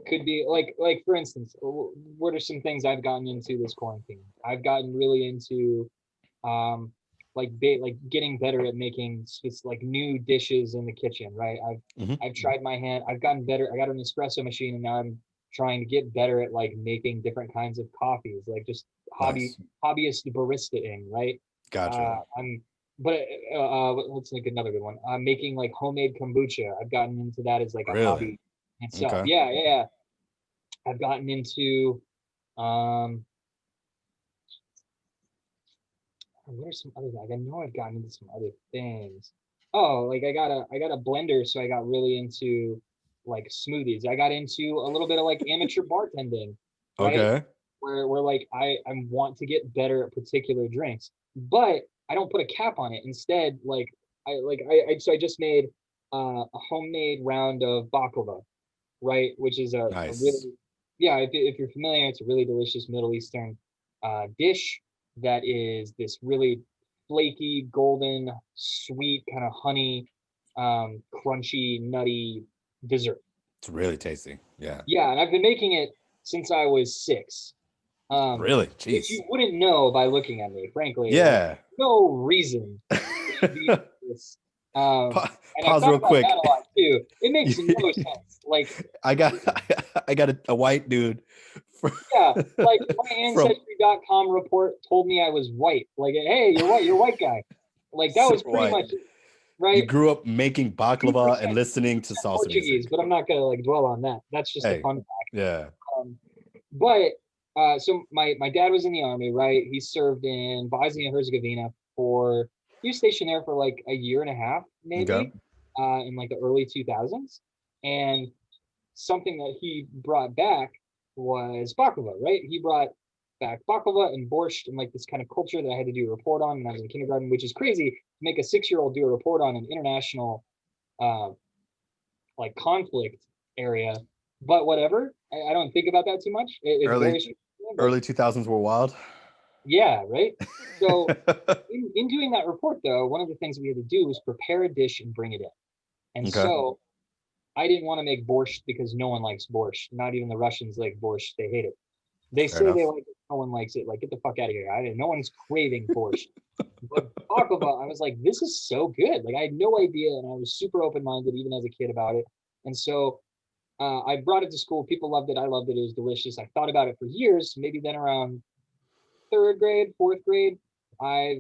[SPEAKER 2] could be like for instance, what are some things I've gotten into this quarantine? I've gotten really into um like getting better at making like new dishes in the kitchen, right?
[SPEAKER 1] Mhm.
[SPEAKER 2] I've tried my hand. I've gotten better. I got an espresso machine, and now I'm trying to get better at like making different kinds of coffees, like just
[SPEAKER 1] Nice.
[SPEAKER 2] hobbyist baristaing, right?
[SPEAKER 1] Gotcha.
[SPEAKER 2] I'm but let's think another good one. I'm making like homemade kombucha. I've gotten into that as like a
[SPEAKER 1] Really?
[SPEAKER 2] hobby itself.
[SPEAKER 1] Okay.
[SPEAKER 2] Yeah, yeah, yeah. I've gotten into um what are some other things? I know I've gotten into some other things. Oh, like I got a blender, so I got really into like smoothies. I got into a little bit of like amateur bartending, right?
[SPEAKER 1] Okay.
[SPEAKER 2] Where like I want to get better at particular drinks, but I don't put a cap on it. Instead, I just made a homemade round of baklava, right? Which is a
[SPEAKER 1] Nice.
[SPEAKER 2] really, yeah, if you're familiar, it's a really delicious Middle Eastern dish that is this really flaky, golden, sweet, kind of honey, crunchy, nutty dessert.
[SPEAKER 1] It's really tasty. Yeah.
[SPEAKER 2] Yeah, and I've been making it since I was 6.
[SPEAKER 1] Really?
[SPEAKER 2] Which
[SPEAKER 1] Jeez.
[SPEAKER 2] you wouldn't know by looking at me, frankly. Like,
[SPEAKER 1] Yeah.
[SPEAKER 2] no reason for me to be like this. And I've
[SPEAKER 1] Pause
[SPEAKER 2] thought
[SPEAKER 1] real
[SPEAKER 2] about that
[SPEAKER 1] quick.
[SPEAKER 2] a lot too. It makes no sense. Like,
[SPEAKER 1] I got I got a white dude
[SPEAKER 2] Yeah, like my
[SPEAKER 1] From
[SPEAKER 2] ancestry.com report told me I was white. Like, hey, you're a white guy. Like that was
[SPEAKER 1] super
[SPEAKER 2] pretty
[SPEAKER 1] white.
[SPEAKER 2] much it,
[SPEAKER 1] You
[SPEAKER 2] right?
[SPEAKER 1] grew up making baklava and
[SPEAKER 2] 2%
[SPEAKER 1] listening to salsa
[SPEAKER 2] Portuguese,
[SPEAKER 1] music.
[SPEAKER 2] but I'm not gonna like dwell on that. That's just a
[SPEAKER 1] Hey,
[SPEAKER 2] fun fact.
[SPEAKER 1] yeah.
[SPEAKER 2] But so my dad was in the army, right? He served in Bosnia and Herzegovina for he was stationed there for like a year and a half,
[SPEAKER 1] Okay.
[SPEAKER 2] maybe, in like the early 2000s. And something that he brought back was baklava, right? He brought back baklava and borscht and like this kind of culture that I had to do a report on when I was in kindergarten, which is crazy to make a 6-year-old do a report on an international uh, like conflict area. But whatever, I don't think about that too much. It's
[SPEAKER 1] Early
[SPEAKER 2] very, but
[SPEAKER 1] early 2000s were wild.
[SPEAKER 2] yeah, right. So in doing that report, though, one of the things we had to do was prepare a dish and bring it in. And
[SPEAKER 1] Okay.
[SPEAKER 2] so I didn't want to make borscht because no one likes borscht. Not even the Russians like borscht. They hate it. They
[SPEAKER 1] Fair
[SPEAKER 2] say they
[SPEAKER 1] enough.
[SPEAKER 2] like it. No one likes it. Like, get the fuck out of here. No one's craving borscht. But baklava, I was like, this is so good. Like, I had no idea, and I was super open minded even as a kid about it. And so I brought it to school. People loved it. I loved it. It was delicious. I thought about it for years. Maybe then around third grade, fourth grade, I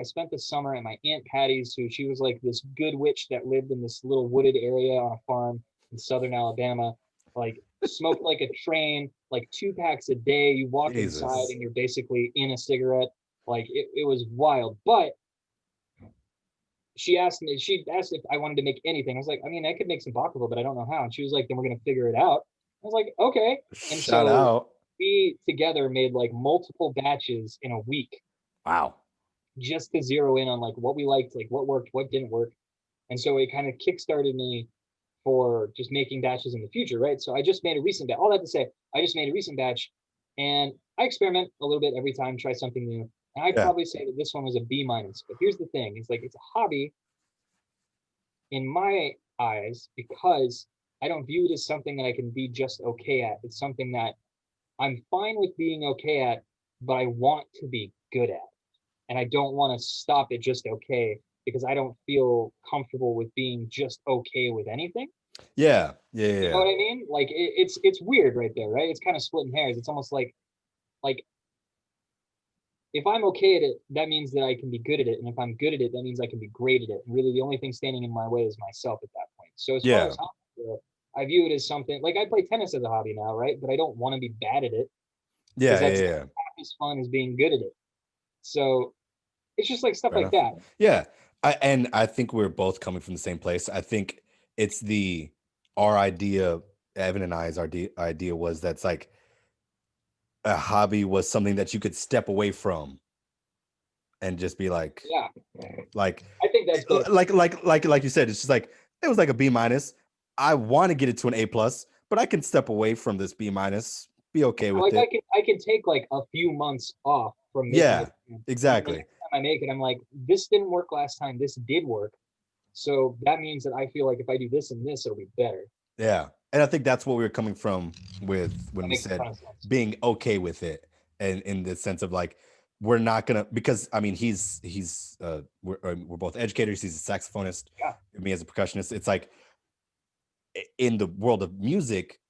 [SPEAKER 2] spent the summer at my Aunt Patty's, who she was like this good witch that lived in this little wooded area on a farm in southern Alabama. Like smoked like a train, like 2 packs a day. You walk inside
[SPEAKER 1] Jesus.
[SPEAKER 2] and you're basically in a cigarette. Like it was wild. But she asked if I wanted to make anything. I was like, I mean, I could make some baklava, but I don't know how. And she was like, then we're gonna figure it out. I was like, okay. And
[SPEAKER 1] Shout
[SPEAKER 2] so
[SPEAKER 1] out.
[SPEAKER 2] we together made like multiple batches in a week
[SPEAKER 1] Wow.
[SPEAKER 2] just to zero in on like what we liked, like what worked, what didn't work. And so it kind of kickstarted me for just making batches in the future, right? So I just made a recent batch. All that to say, I just made a recent batch and I experiment a little bit every time, try something new. And I'd
[SPEAKER 1] Yeah.
[SPEAKER 2] probably say that this one was a B minus. But here's the thing, it's like it's a hobby in my eyes because I don't view it as something that I can be just okay at. It's something that I'm fine with being okay at, but I want to be good at. And I don't want to stop it just okay because I don't feel comfortable with being just okay with anything.
[SPEAKER 1] Yeah. Yeah.
[SPEAKER 2] You know
[SPEAKER 1] Yeah.
[SPEAKER 2] what I mean? Like it's weird right there, right? It's kind of splitting hairs. It's almost like if I'm okay at it, that means that I can be good at it, and if I'm good at it, that means I can be great at it. And really, the only thing standing in my way is myself at that point. So as far
[SPEAKER 1] Yeah.
[SPEAKER 2] as hobby, I view it as something like I play tennis as a hobby now, right? But I don't want to be bad at it because
[SPEAKER 1] Yeah.
[SPEAKER 2] that's
[SPEAKER 1] Yeah.
[SPEAKER 2] not
[SPEAKER 1] Yeah.
[SPEAKER 2] half as fun as being good at it. So it's just like stuff
[SPEAKER 1] Fair
[SPEAKER 2] like
[SPEAKER 1] enough.
[SPEAKER 2] that.
[SPEAKER 1] Yeah. I think we're both coming from the same place. I think it's our idea, Evan and I's idea was that's like a hobby was something that you could step away from and just be
[SPEAKER 2] Yeah,
[SPEAKER 1] like
[SPEAKER 2] I think that's better.
[SPEAKER 1] like you said, it's just like it was like a B minus. I want to get it to an A plus, but I can step away from this B minus, be okay with
[SPEAKER 2] Like
[SPEAKER 1] it.
[SPEAKER 2] I can take like a few months off from making
[SPEAKER 1] Yeah,
[SPEAKER 2] it, and then the
[SPEAKER 1] exactly.
[SPEAKER 2] next time I make it, I'm like, this didn't work last time. This did work. So that means that I feel like if I do this and this, it'll be better.
[SPEAKER 1] Yeah. And I think that's what we were coming from with when
[SPEAKER 2] That
[SPEAKER 1] we
[SPEAKER 2] makes a ton
[SPEAKER 1] said
[SPEAKER 2] of sense.
[SPEAKER 1] being okay with it. And in the sense of like, we're not gonna because I mean we're both educators, he's a saxophonist,
[SPEAKER 2] Yeah,
[SPEAKER 1] me as a percussionist. It's like in the world of music,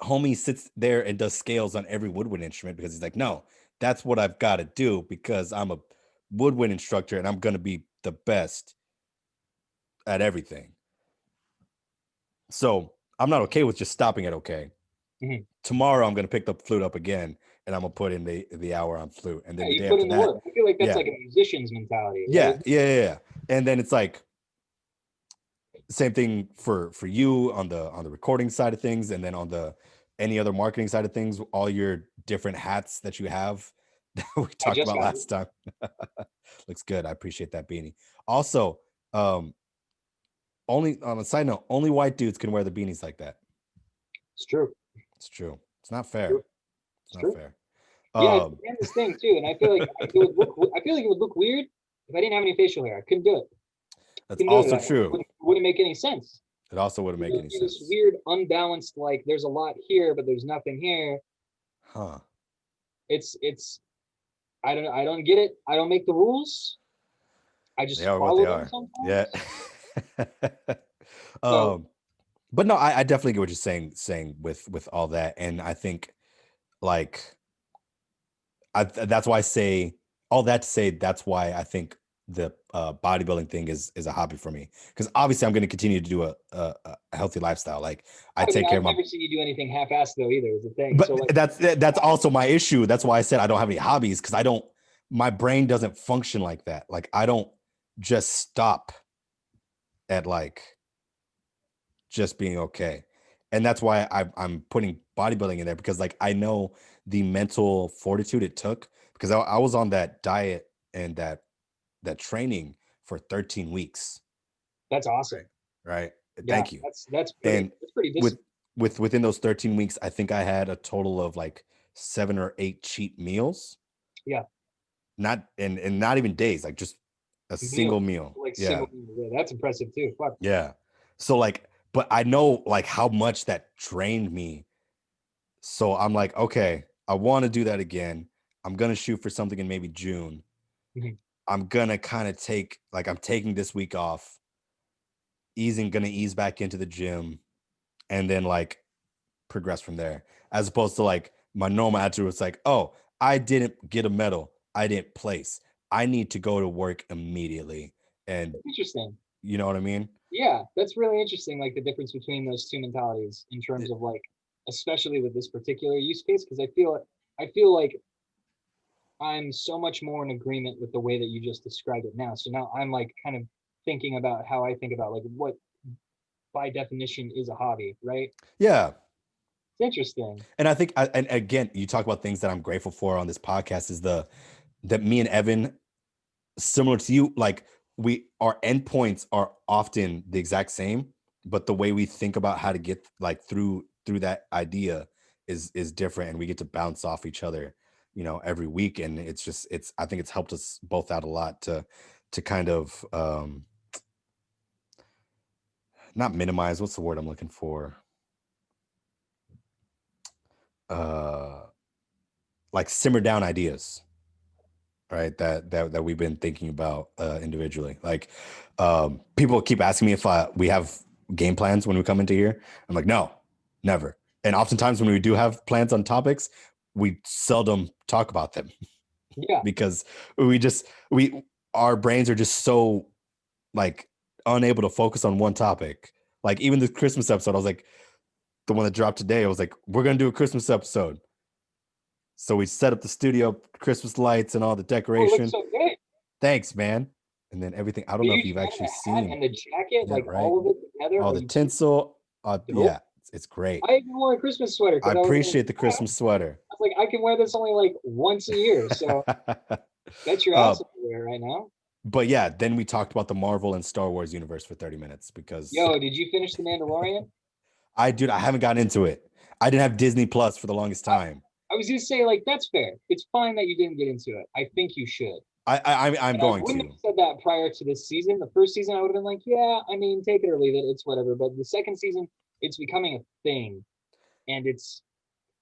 [SPEAKER 1] homie sits there and does scales on every woodwind instrument because he's like, no, that's what I've got to do because I'm a woodwind instructor and I'm gonna be the best at everything. So I'm not okay with just stopping at okay.
[SPEAKER 2] mhm.
[SPEAKER 1] Tomorrow I'm gonna pick the flute up again and I'm gonna put in the hour on flute. And
[SPEAKER 2] Yeah.
[SPEAKER 1] then the
[SPEAKER 2] You
[SPEAKER 1] day
[SPEAKER 2] put
[SPEAKER 1] after
[SPEAKER 2] in the
[SPEAKER 1] that,
[SPEAKER 2] work. I feel like that's
[SPEAKER 1] yeah,
[SPEAKER 2] like a musician's mentality, right?
[SPEAKER 1] yeah. And then it's like same thing for you on the recording side of things, and then on the any other marketing side of things, all your different hats that you have that we
[SPEAKER 2] I
[SPEAKER 1] talked
[SPEAKER 2] just
[SPEAKER 1] about
[SPEAKER 2] got it.
[SPEAKER 1] last time. Looks good. I appreciate that beanie. Also, only on a side note, only white dudes can wear the beanies like that.
[SPEAKER 2] It's true.
[SPEAKER 1] It's true. It's not
[SPEAKER 2] It's true.
[SPEAKER 1] fair. It's
[SPEAKER 2] It's
[SPEAKER 1] not
[SPEAKER 2] true.
[SPEAKER 1] fair.
[SPEAKER 2] Yeah, it's
[SPEAKER 1] Um,
[SPEAKER 2] this thing too, and I feel like it would look. I feel like it would look weird if I didn't have any facial hair. I couldn't do it.
[SPEAKER 1] that's
[SPEAKER 2] Couldn't do it.
[SPEAKER 1] also
[SPEAKER 2] Like, it
[SPEAKER 1] true.
[SPEAKER 2] wouldn't make any sense.
[SPEAKER 1] It also wouldn't
[SPEAKER 2] It
[SPEAKER 1] make
[SPEAKER 2] would
[SPEAKER 1] any
[SPEAKER 2] be this
[SPEAKER 1] sense.
[SPEAKER 2] weird, unbalanced. Like there's a lot here, but there's nothing here.
[SPEAKER 1] Huh.
[SPEAKER 2] It's. I don't get it. I don't make the rules. I
[SPEAKER 1] They
[SPEAKER 2] just
[SPEAKER 1] are what they
[SPEAKER 2] follow them
[SPEAKER 1] are. Yeah.
[SPEAKER 2] sometimes. So
[SPEAKER 1] um, But no, I definitely get what you're saying with all that. And I think like that's why I say all that to say that's why I think the bodybuilding thing is a hobby for me, because obviously I'm going to continue to do a healthy lifestyle. Like I
[SPEAKER 2] I mean,
[SPEAKER 1] take care
[SPEAKER 2] I've
[SPEAKER 1] of my,
[SPEAKER 2] never seen you do anything half-assed though either, is the thing. So
[SPEAKER 1] but
[SPEAKER 2] like,
[SPEAKER 1] that's also my issue. That's why I said I don't have any hobbies, because I don't, my brain doesn't function like that. Like I don't just stop at like just being okay. And that's why I'm putting bodybuilding in there, because like I know the mental fortitude it took, because I was on that diet and that training for 13 weeks.
[SPEAKER 2] that's awesome.
[SPEAKER 1] Right.
[SPEAKER 2] Yeah,
[SPEAKER 1] Thank you.
[SPEAKER 2] that's
[SPEAKER 1] And
[SPEAKER 2] pretty
[SPEAKER 1] with
[SPEAKER 2] disciplined.
[SPEAKER 1] within those 13 weeks, I think I had a total of like 7 or 8 cheat meals.
[SPEAKER 2] Yeah,
[SPEAKER 1] Not and not even days, like just a single
[SPEAKER 2] meals,
[SPEAKER 1] meal.
[SPEAKER 2] like
[SPEAKER 1] Yeah.
[SPEAKER 2] single meals. Yeah, that's impressive too. Fuck.
[SPEAKER 1] Yeah. So like, but I know like how much that drained me. So I'm like, okay, I want to do that again. I'm gonna shoot for something in maybe June.
[SPEAKER 2] Mhm.
[SPEAKER 1] I'm gonna kind of take like I'm taking this week off, gonna ease back into the gym, and then like progress from there. As opposed to like my normal attitude was like, oh, I didn't get a medal, I didn't place, I need to go to work immediately. And
[SPEAKER 2] Interesting.
[SPEAKER 1] you know what I mean?
[SPEAKER 2] Yeah, that's really interesting. Like the difference between those two mentalities in terms of like, especially with this particular use case, because I feel like I'm so much more in agreement with the way that you just described it now. So now I'm like kind of thinking about how I think about like what by definition is a hobby, right?
[SPEAKER 1] Yeah.
[SPEAKER 2] It's interesting.
[SPEAKER 1] And I think, and again, you talk about things that I'm grateful for on this podcast is the that me and Evan, similar to you, like our endpoints are often the exact same, but the way we think about how to get like through that idea is different, and we get to bounce off each other, every week. And it's I think it's helped us both out a lot to kind of not minimize, what's the word I'm looking for? Uh like simmer down ideas, right, that we've been thinking about individually. Like people keep asking me if we have game plans when we come into here. I'm like, no, never. And oftentimes when we do have plans on topics, we seldom talk about them
[SPEAKER 2] Yeah.
[SPEAKER 1] because we our brains are just so like unable to focus on one topic. Like even the Christmas episode, I was like, the one that dropped today, I was like, we're gonna do a Christmas episode. So we set up the studio, Christmas lights and all the
[SPEAKER 2] Oh, it looks
[SPEAKER 1] decoration.
[SPEAKER 2] so good.
[SPEAKER 1] Thanks, man. And then everything. I
[SPEAKER 2] Are
[SPEAKER 1] don't know if
[SPEAKER 2] you
[SPEAKER 1] you've
[SPEAKER 2] trying
[SPEAKER 1] actually
[SPEAKER 2] the hat
[SPEAKER 1] seen
[SPEAKER 2] and the jacket,
[SPEAKER 1] it,
[SPEAKER 2] like
[SPEAKER 1] right?
[SPEAKER 2] all of it together?
[SPEAKER 1] All
[SPEAKER 2] Are
[SPEAKER 1] the
[SPEAKER 2] you
[SPEAKER 1] tinsel.
[SPEAKER 2] dope?
[SPEAKER 1] Yeah, it's great.
[SPEAKER 2] I even wore a Christmas sweater
[SPEAKER 1] I
[SPEAKER 2] because I was like,
[SPEAKER 1] appreciate the Christmas sweater.
[SPEAKER 2] I can wear this only like once a year. So bet your
[SPEAKER 1] uh,
[SPEAKER 2] ass everywhere right now.
[SPEAKER 1] but yeah, then we talked about the Marvel and Star Wars universe for 30 minutes because
[SPEAKER 2] Yo, did you finish The Mandalorian?
[SPEAKER 1] I haven't gotten into it. I didn't have Disney Plus for the longest
[SPEAKER 2] I,
[SPEAKER 1] time.
[SPEAKER 2] I was gonna say like that's fair. It's fine that you didn't get into it. I think you should.
[SPEAKER 1] I'm
[SPEAKER 2] And I
[SPEAKER 1] going
[SPEAKER 2] wouldn't
[SPEAKER 1] to.
[SPEAKER 2] have said that prior to this season. The first season, I would have been like, yeah, I mean, take it or leave it. It's whatever. But the second season, it's becoming a thing, and it's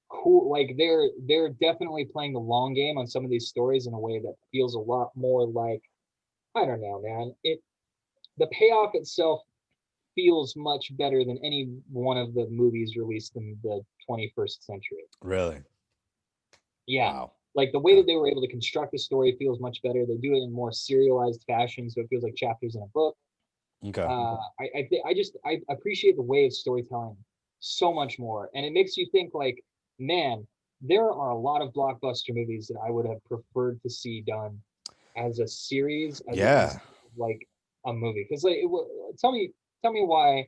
[SPEAKER 2] cool. Like they're definitely playing the long game on some of these stories in a way that feels a lot more like I don't know, man. The payoff itself feels much better than any one of the movies released in the 21st century.
[SPEAKER 1] Really?
[SPEAKER 2] Yeah.
[SPEAKER 1] Wow.
[SPEAKER 2] Like the way
[SPEAKER 1] Okay.
[SPEAKER 2] that they were able to construct the story feels much better. They do it in more serialized fashion, so it feels like chapters in a book.
[SPEAKER 1] Okay.
[SPEAKER 2] I appreciate the way of storytelling so much more, and it makes you think like, man, there are a lot of blockbuster movies that I would have preferred to see done as a series, as
[SPEAKER 1] Yeah.
[SPEAKER 2] instead of like a movie. Because like, tell me why,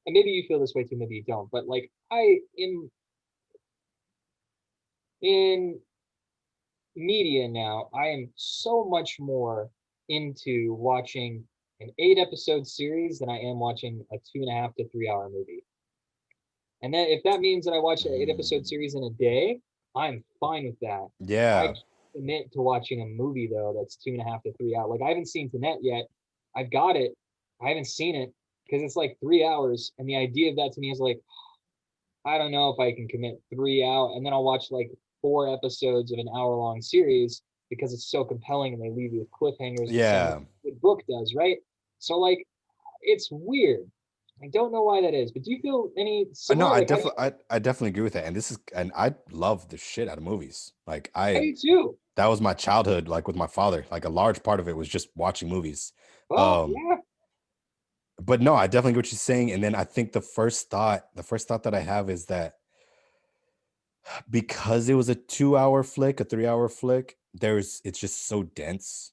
[SPEAKER 2] and maybe you feel this way too, maybe you don't. But like, I in media now, I am so much more into watching an 8 episode series than I am watching a 2.5 to 3 hour movie. And then if that means that I watch an 8 episode
[SPEAKER 1] Mm,
[SPEAKER 2] series in a day, I'm fine with that. I
[SPEAKER 1] yeah.
[SPEAKER 2] can't commit to watching a movie though that's 2.5 to 3 hours. Like I haven't seen Tenet yet. I've got it. I haven't seen it because it's like 3 hours. And the idea of that to me is like, I don't know if I can commit 3 hours. And then I'll watch like 4 episodes of an hour long series because it's so compelling and they leave you with cliffhangers the same way
[SPEAKER 1] Yeah.
[SPEAKER 2] the book does, right? So like it's weird. I don't know why that is, but do you feel any
[SPEAKER 1] No,
[SPEAKER 2] similar?
[SPEAKER 1] I
[SPEAKER 2] Like,
[SPEAKER 1] definitely, I definitely agree with that. And I love the shit out of movies. Like
[SPEAKER 2] I do too.
[SPEAKER 1] that was my childhood. Like with my father, like a large part of it was just watching movies.
[SPEAKER 2] Well,
[SPEAKER 1] Um,
[SPEAKER 2] yeah,
[SPEAKER 1] but no, I definitely get what you're saying. And then I think the first thought that I have is that because it was a 2 hour flick, a 3 hour flick, it's just so dense.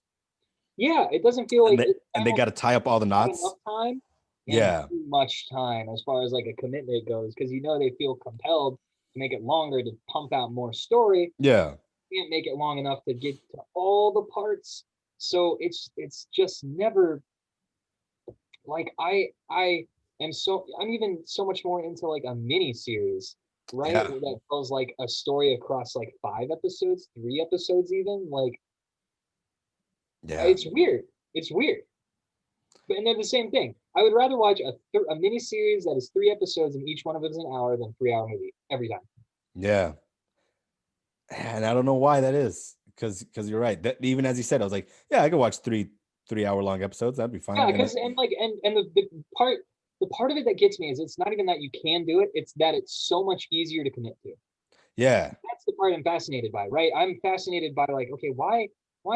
[SPEAKER 2] yeah. It doesn't feel like it
[SPEAKER 1] And they got to tie up all the
[SPEAKER 2] not enough
[SPEAKER 1] knots.
[SPEAKER 2] time and
[SPEAKER 1] Yeah.
[SPEAKER 2] too much time as far as like a commitment goes, because they feel compelled to make it longer to pump out more story.
[SPEAKER 1] Yeah.
[SPEAKER 2] Can't make it long enough to get to all the parts, so it's just never like I'm even so much more into like a mini series, right?
[SPEAKER 1] Yeah.
[SPEAKER 2] That tells like a story across like 5 episodes, 3 episodes, even like
[SPEAKER 1] Yeah.
[SPEAKER 2] it's weird. It's weird. But and they're the same thing. I would rather watch a mini series that is 3 episodes and each one of them is an hour than 3 hour movie every time.
[SPEAKER 1] Yeah. And I don't know why that is. Because you're right. That even as you said, I was like, yeah, I could watch 3 hour long episodes. That'd be fine.
[SPEAKER 2] Yeah,
[SPEAKER 1] And
[SPEAKER 2] because and like and the part of it that gets me is it's not even that you can do it, it's that it's so much easier to commit to.
[SPEAKER 1] yeah.
[SPEAKER 2] That's the part I'm fascinated by, right? I'm fascinated by like, okay, why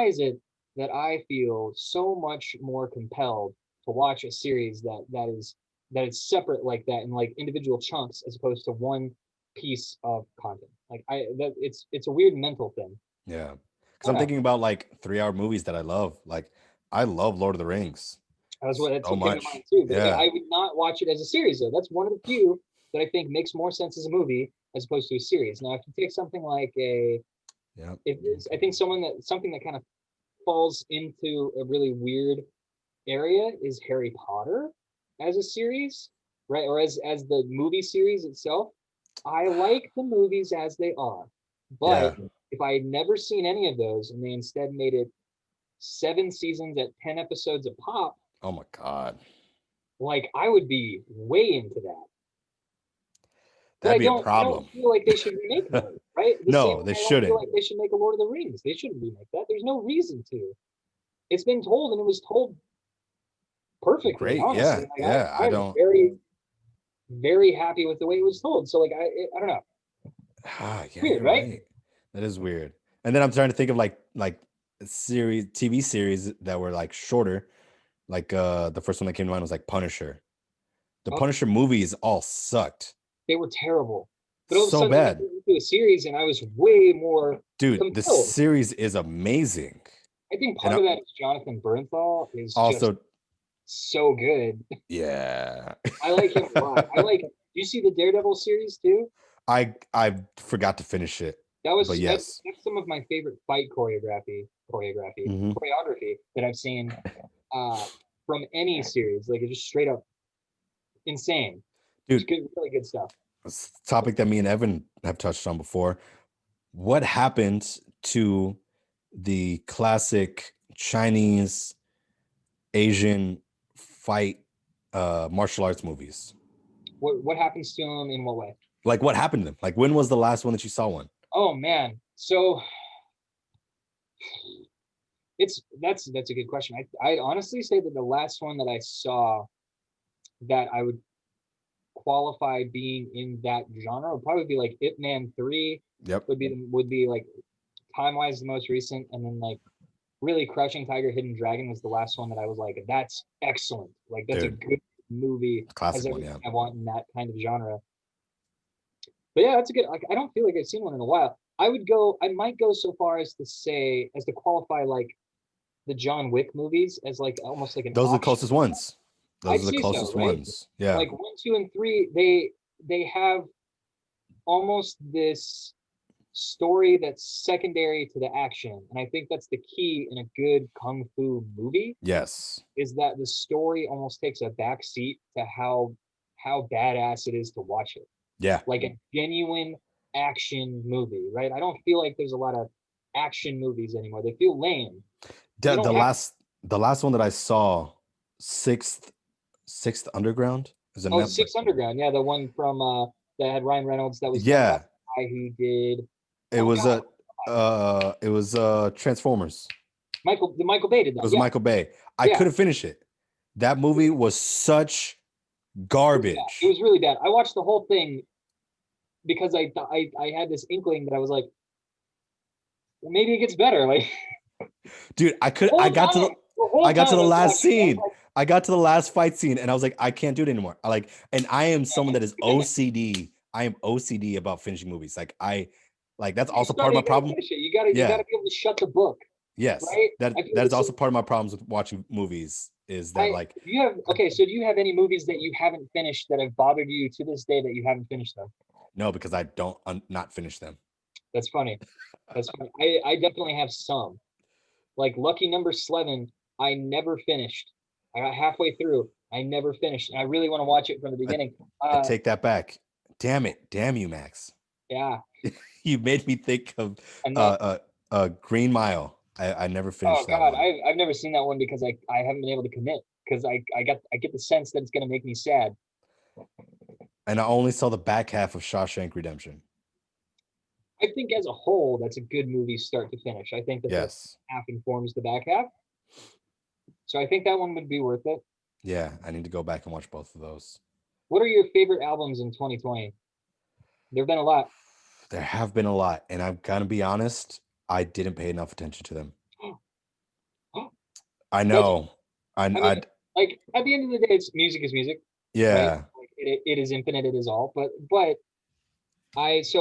[SPEAKER 2] is it that I feel so much more compelled to watch a series that is separate like that in like individual chunks as opposed to one piece of content. Like it's a weird mental thing.
[SPEAKER 1] Yeah.
[SPEAKER 2] I
[SPEAKER 1] Because
[SPEAKER 2] don't
[SPEAKER 1] I'm
[SPEAKER 2] know.
[SPEAKER 1] thinking about like 3 hour movies that I love. Like I love Lord of the Rings
[SPEAKER 2] That's
[SPEAKER 1] so
[SPEAKER 2] what came to mind
[SPEAKER 1] much.
[SPEAKER 2] too. But
[SPEAKER 1] Yeah.
[SPEAKER 2] I would not watch it as a series though. That's one of the few that I think makes more sense as a movie as opposed to a series. Now, if you take something like
[SPEAKER 1] Yeah.
[SPEAKER 2] if it's, I think something that kind of falls into a really weird area is Harry Potter as a series, right? Or as the movie series itself. I like the movies as they are, but
[SPEAKER 1] Yeah.
[SPEAKER 2] if I had never seen any of those and they instead made it 7 seasons at 10 episodes a pop,
[SPEAKER 1] Oh my God.
[SPEAKER 2] like I would be way into that. But
[SPEAKER 1] That'd be a
[SPEAKER 2] I don't
[SPEAKER 1] problem.
[SPEAKER 2] feel like they should remake those, right? The same
[SPEAKER 1] No,
[SPEAKER 2] way
[SPEAKER 1] they
[SPEAKER 2] I don't feel
[SPEAKER 1] shouldn't.
[SPEAKER 2] like they should make a Lord of the Rings. They shouldn't remake that. There's no reason to. It's been told and it was told perfectly,
[SPEAKER 1] Great.
[SPEAKER 2] honestly.
[SPEAKER 1] Yeah.
[SPEAKER 2] Like
[SPEAKER 1] Yeah. I
[SPEAKER 2] I'm
[SPEAKER 1] don't.
[SPEAKER 2] very, very happy with the way it was told. So like I don't know.
[SPEAKER 1] Yeah,
[SPEAKER 2] Weird,
[SPEAKER 1] you're
[SPEAKER 2] right?
[SPEAKER 1] right. That is weird. And then I'm trying to think of like TV series that were like shorter. Like the first one that came to mind was like Punisher. The
[SPEAKER 2] Oh,
[SPEAKER 1] Punisher movies all sucked.
[SPEAKER 2] they were terrible. But all of a
[SPEAKER 1] So
[SPEAKER 2] sudden they
[SPEAKER 1] bad.
[SPEAKER 2] went into a series and I was way more
[SPEAKER 1] Dude, the
[SPEAKER 2] compelled.
[SPEAKER 1] series is amazing.
[SPEAKER 2] I think
[SPEAKER 1] And
[SPEAKER 2] part of that is Jonathan Bernthal is just
[SPEAKER 1] also,
[SPEAKER 2] so good.
[SPEAKER 1] yeah.
[SPEAKER 2] I like him a lot. You see the Daredevil series too?
[SPEAKER 1] I forgot to finish it. But yes.
[SPEAKER 2] That's some of my favorite fight
[SPEAKER 1] Mhm.
[SPEAKER 2] choreography that I've seen uh from any series. Like it's just straight up insane. It's
[SPEAKER 1] Dude,
[SPEAKER 2] good, really good stuff.
[SPEAKER 1] it's a topic that me and Evan have touched on before. What happened to the classic Chinese Asian fight martial arts movies?
[SPEAKER 2] What happens to him in what way?
[SPEAKER 1] Like what happened to them? Like when was the last one that you saw one?
[SPEAKER 2] Oh man. So that's a good question. I'd honestly say that the last one that I saw that I would qualify being in that genre would probably be like Ip Man 3
[SPEAKER 1] Yep.
[SPEAKER 2] would be like time wise the most recent, and then like really Crouching Tiger, Hidden Dragon was the last one that I was like, that's excellent. Like that's a
[SPEAKER 1] Dude,
[SPEAKER 2] good movie, has
[SPEAKER 1] classic one,
[SPEAKER 2] everything
[SPEAKER 1] yeah.
[SPEAKER 2] I want in that kind of genre. But yeah, that's a good. Like I don't feel like I've seen one in a while. I might go so far as to say, as to qualify like the John Wick movies as like almost like an
[SPEAKER 1] Those are the
[SPEAKER 2] option.
[SPEAKER 1] closest ones. Those
[SPEAKER 2] I'd
[SPEAKER 1] are the
[SPEAKER 2] say so,
[SPEAKER 1] closest
[SPEAKER 2] right?
[SPEAKER 1] ones. Yeah.
[SPEAKER 2] Like 1, 2, and 3, they have almost this story that's secondary to the action, and I think that's the key in a good kung fu movie
[SPEAKER 1] Yes.
[SPEAKER 2] is that the story almost takes a back seat to how badass it is to watch it,
[SPEAKER 1] Yeah.
[SPEAKER 2] like a genuine action movie, right? I don't feel like there's a lot of action movies anymore. They feel lame. They
[SPEAKER 1] The,
[SPEAKER 2] don't
[SPEAKER 1] the
[SPEAKER 2] have.
[SPEAKER 1] last the last one that I saw, Sixth Sixth Underground, is a
[SPEAKER 2] Oh,
[SPEAKER 1] Netflix
[SPEAKER 2] Six
[SPEAKER 1] movie.
[SPEAKER 2] Underground, yeah, the one from that had Ryan Reynolds that was done by
[SPEAKER 1] Yeah.
[SPEAKER 2] the guy who did.
[SPEAKER 1] It
[SPEAKER 2] Oh
[SPEAKER 1] was
[SPEAKER 2] God,
[SPEAKER 1] Transformers.
[SPEAKER 2] Michael Bay did
[SPEAKER 1] It
[SPEAKER 2] that.
[SPEAKER 1] was
[SPEAKER 2] Yeah,
[SPEAKER 1] Michael Bay. I
[SPEAKER 2] yeah.
[SPEAKER 1] couldn't finish it. That movie was such Garbage.
[SPEAKER 2] It was really bad. I watched the whole thing because I had this inkling that I was like, well, maybe it gets better. Like,
[SPEAKER 1] Dude, I got to the last scene. I got to the last fight scene and I was like, I can't do it anymore. And I am someone that is OCD. I am OCD about finishing movies. That's also part of my problem.
[SPEAKER 2] You gotta be able to shut the book.
[SPEAKER 1] Yes.
[SPEAKER 2] Right?
[SPEAKER 1] That is also part of my problems with watching movies is that
[SPEAKER 2] do you have any movies that you haven't finished that have bothered you to this day that you haven't finished them?
[SPEAKER 1] No, because I don't not finish them.
[SPEAKER 2] That's funny. That's funny. I definitely have some. Like Lucky Number 11, I never finished. I got halfway through. I never finished. And I really want to watch it from the beginning.
[SPEAKER 1] I take that back. Damn it. Damn you, Max.
[SPEAKER 2] Yeah.
[SPEAKER 1] You made me think of Green Mile. I never finished that one.
[SPEAKER 2] I've never seen that one because I haven't been able to commit because I get the sense that it's going to make me sad.
[SPEAKER 1] And I only saw the back half of Shawshank Redemption.
[SPEAKER 2] I think as a whole, that's a good movie start to finish. I think that the half informs the back half. So I think that one would be worth it.
[SPEAKER 1] Yeah, I need to go back and watch both of those.
[SPEAKER 2] What are your favorite albums in 2020? There have been a lot.
[SPEAKER 1] There have been a lot. And I'm going to be honest, I didn't pay enough attention to them. I know. I mean,
[SPEAKER 2] like at the end of the day, music is music.
[SPEAKER 1] Yeah.
[SPEAKER 2] Right? Like it is infinite. It is all. But last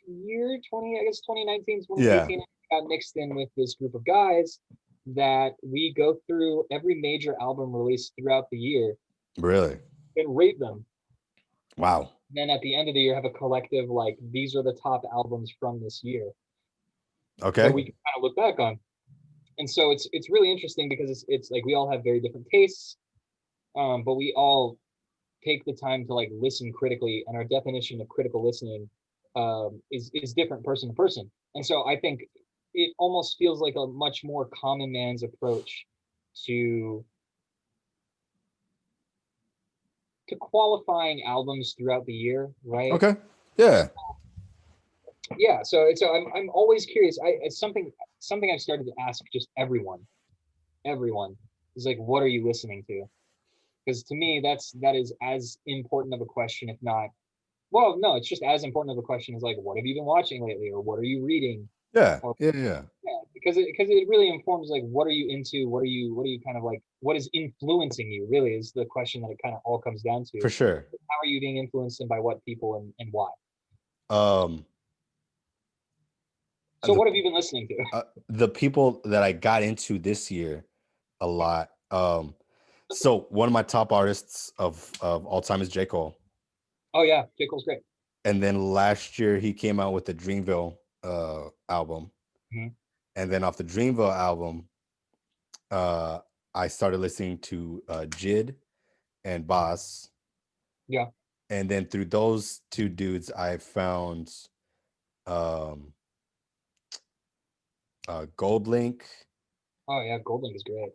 [SPEAKER 2] year, 2019, 2018, I got mixed in with this group of guys that we go through every major album released throughout the year.
[SPEAKER 1] Really?
[SPEAKER 2] And rate them.
[SPEAKER 1] Wow.
[SPEAKER 2] And then at the end of the year, have a collective, like, these are the top albums from this year.
[SPEAKER 1] Okay.
[SPEAKER 2] That we can kind of look back on. And so it's really interesting because it's like we all have very different tastes, but we all take the time to like listen critically, and our definition of critical listening is different person to person. And so I think it almost feels like a much more common man's approach to qualifying albums throughout the year, right?
[SPEAKER 1] Okay. Yeah.
[SPEAKER 2] Yeah. So I'm always curious. It's something I've started to ask just everyone. Everyone is like, what are you listening to? Because to me, that is as important of a question, if not, well, no, it's just as important of a question as like, what have you been watching lately, or what are you reading?
[SPEAKER 1] Yeah.
[SPEAKER 2] Or,
[SPEAKER 1] yeah.
[SPEAKER 2] Because it really informs like, what are you into? What are you kind of like? What is influencing you? Really, is the question that it kind of all comes down to.
[SPEAKER 1] For sure.
[SPEAKER 2] How are you being influenced, and by what people, and why? So what have you been listening to?
[SPEAKER 1] The people that I got into this year a lot. So one of my top artists of all time is J. Cole.
[SPEAKER 2] Oh yeah, J. Cole's great.
[SPEAKER 1] And then last year he came out with the Dreamville album.
[SPEAKER 2] Mm-hmm.
[SPEAKER 1] And then off the Dreamville album, I started listening to Jid and Boss.
[SPEAKER 2] Yeah.
[SPEAKER 1] And then through those two dudes, I found Goldlink.
[SPEAKER 2] Oh yeah, Goldlink is great.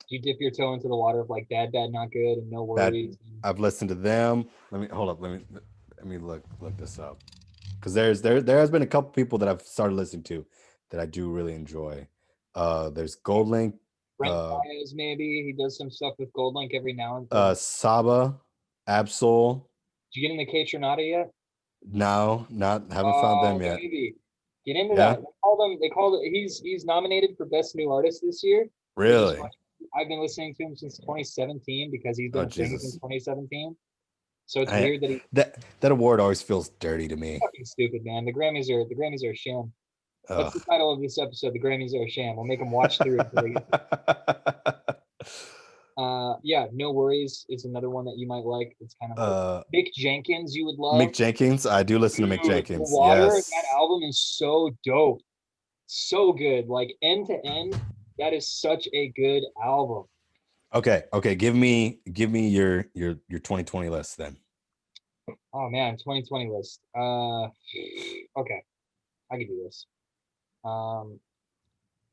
[SPEAKER 2] Do you dip your toe into the water of like Bad Not Good and No Worries?
[SPEAKER 1] I've listened to them. Let me look this up, because there has been a couple people that I've started listening to that I do really enjoy. There's Goldlink.
[SPEAKER 2] Brent Faiyaz, maybe he does some stuff with Goldlink every now and then.
[SPEAKER 1] Saba, Absol.
[SPEAKER 2] Did you get into K Tronada yet?
[SPEAKER 1] No, haven't found them yet.
[SPEAKER 2] Maybe. Get into that. They called it. He's nominated for Best New Artist this year.
[SPEAKER 1] Really?
[SPEAKER 2] I've been listening to him since 2017 because he's been a thing since 2017. So it's weird that
[SPEAKER 1] that award always feels dirty to me.
[SPEAKER 2] Fucking stupid, man. The Grammys are a sham. That's the title of this episode. The Grammys are a sham. We'll make them watch through it. Yeah, No Worries is another one that you might like. It's kind of like Mick Jenkins. You would love
[SPEAKER 1] Mick Jenkins. I do listen to Mick Jenkins.
[SPEAKER 2] Yes. That album is so dope, so good. Like end to end, that is such a good album. Okay.
[SPEAKER 1] Give me your 2020 list then.
[SPEAKER 2] Oh man, 2020 list. Okay, I can do this. And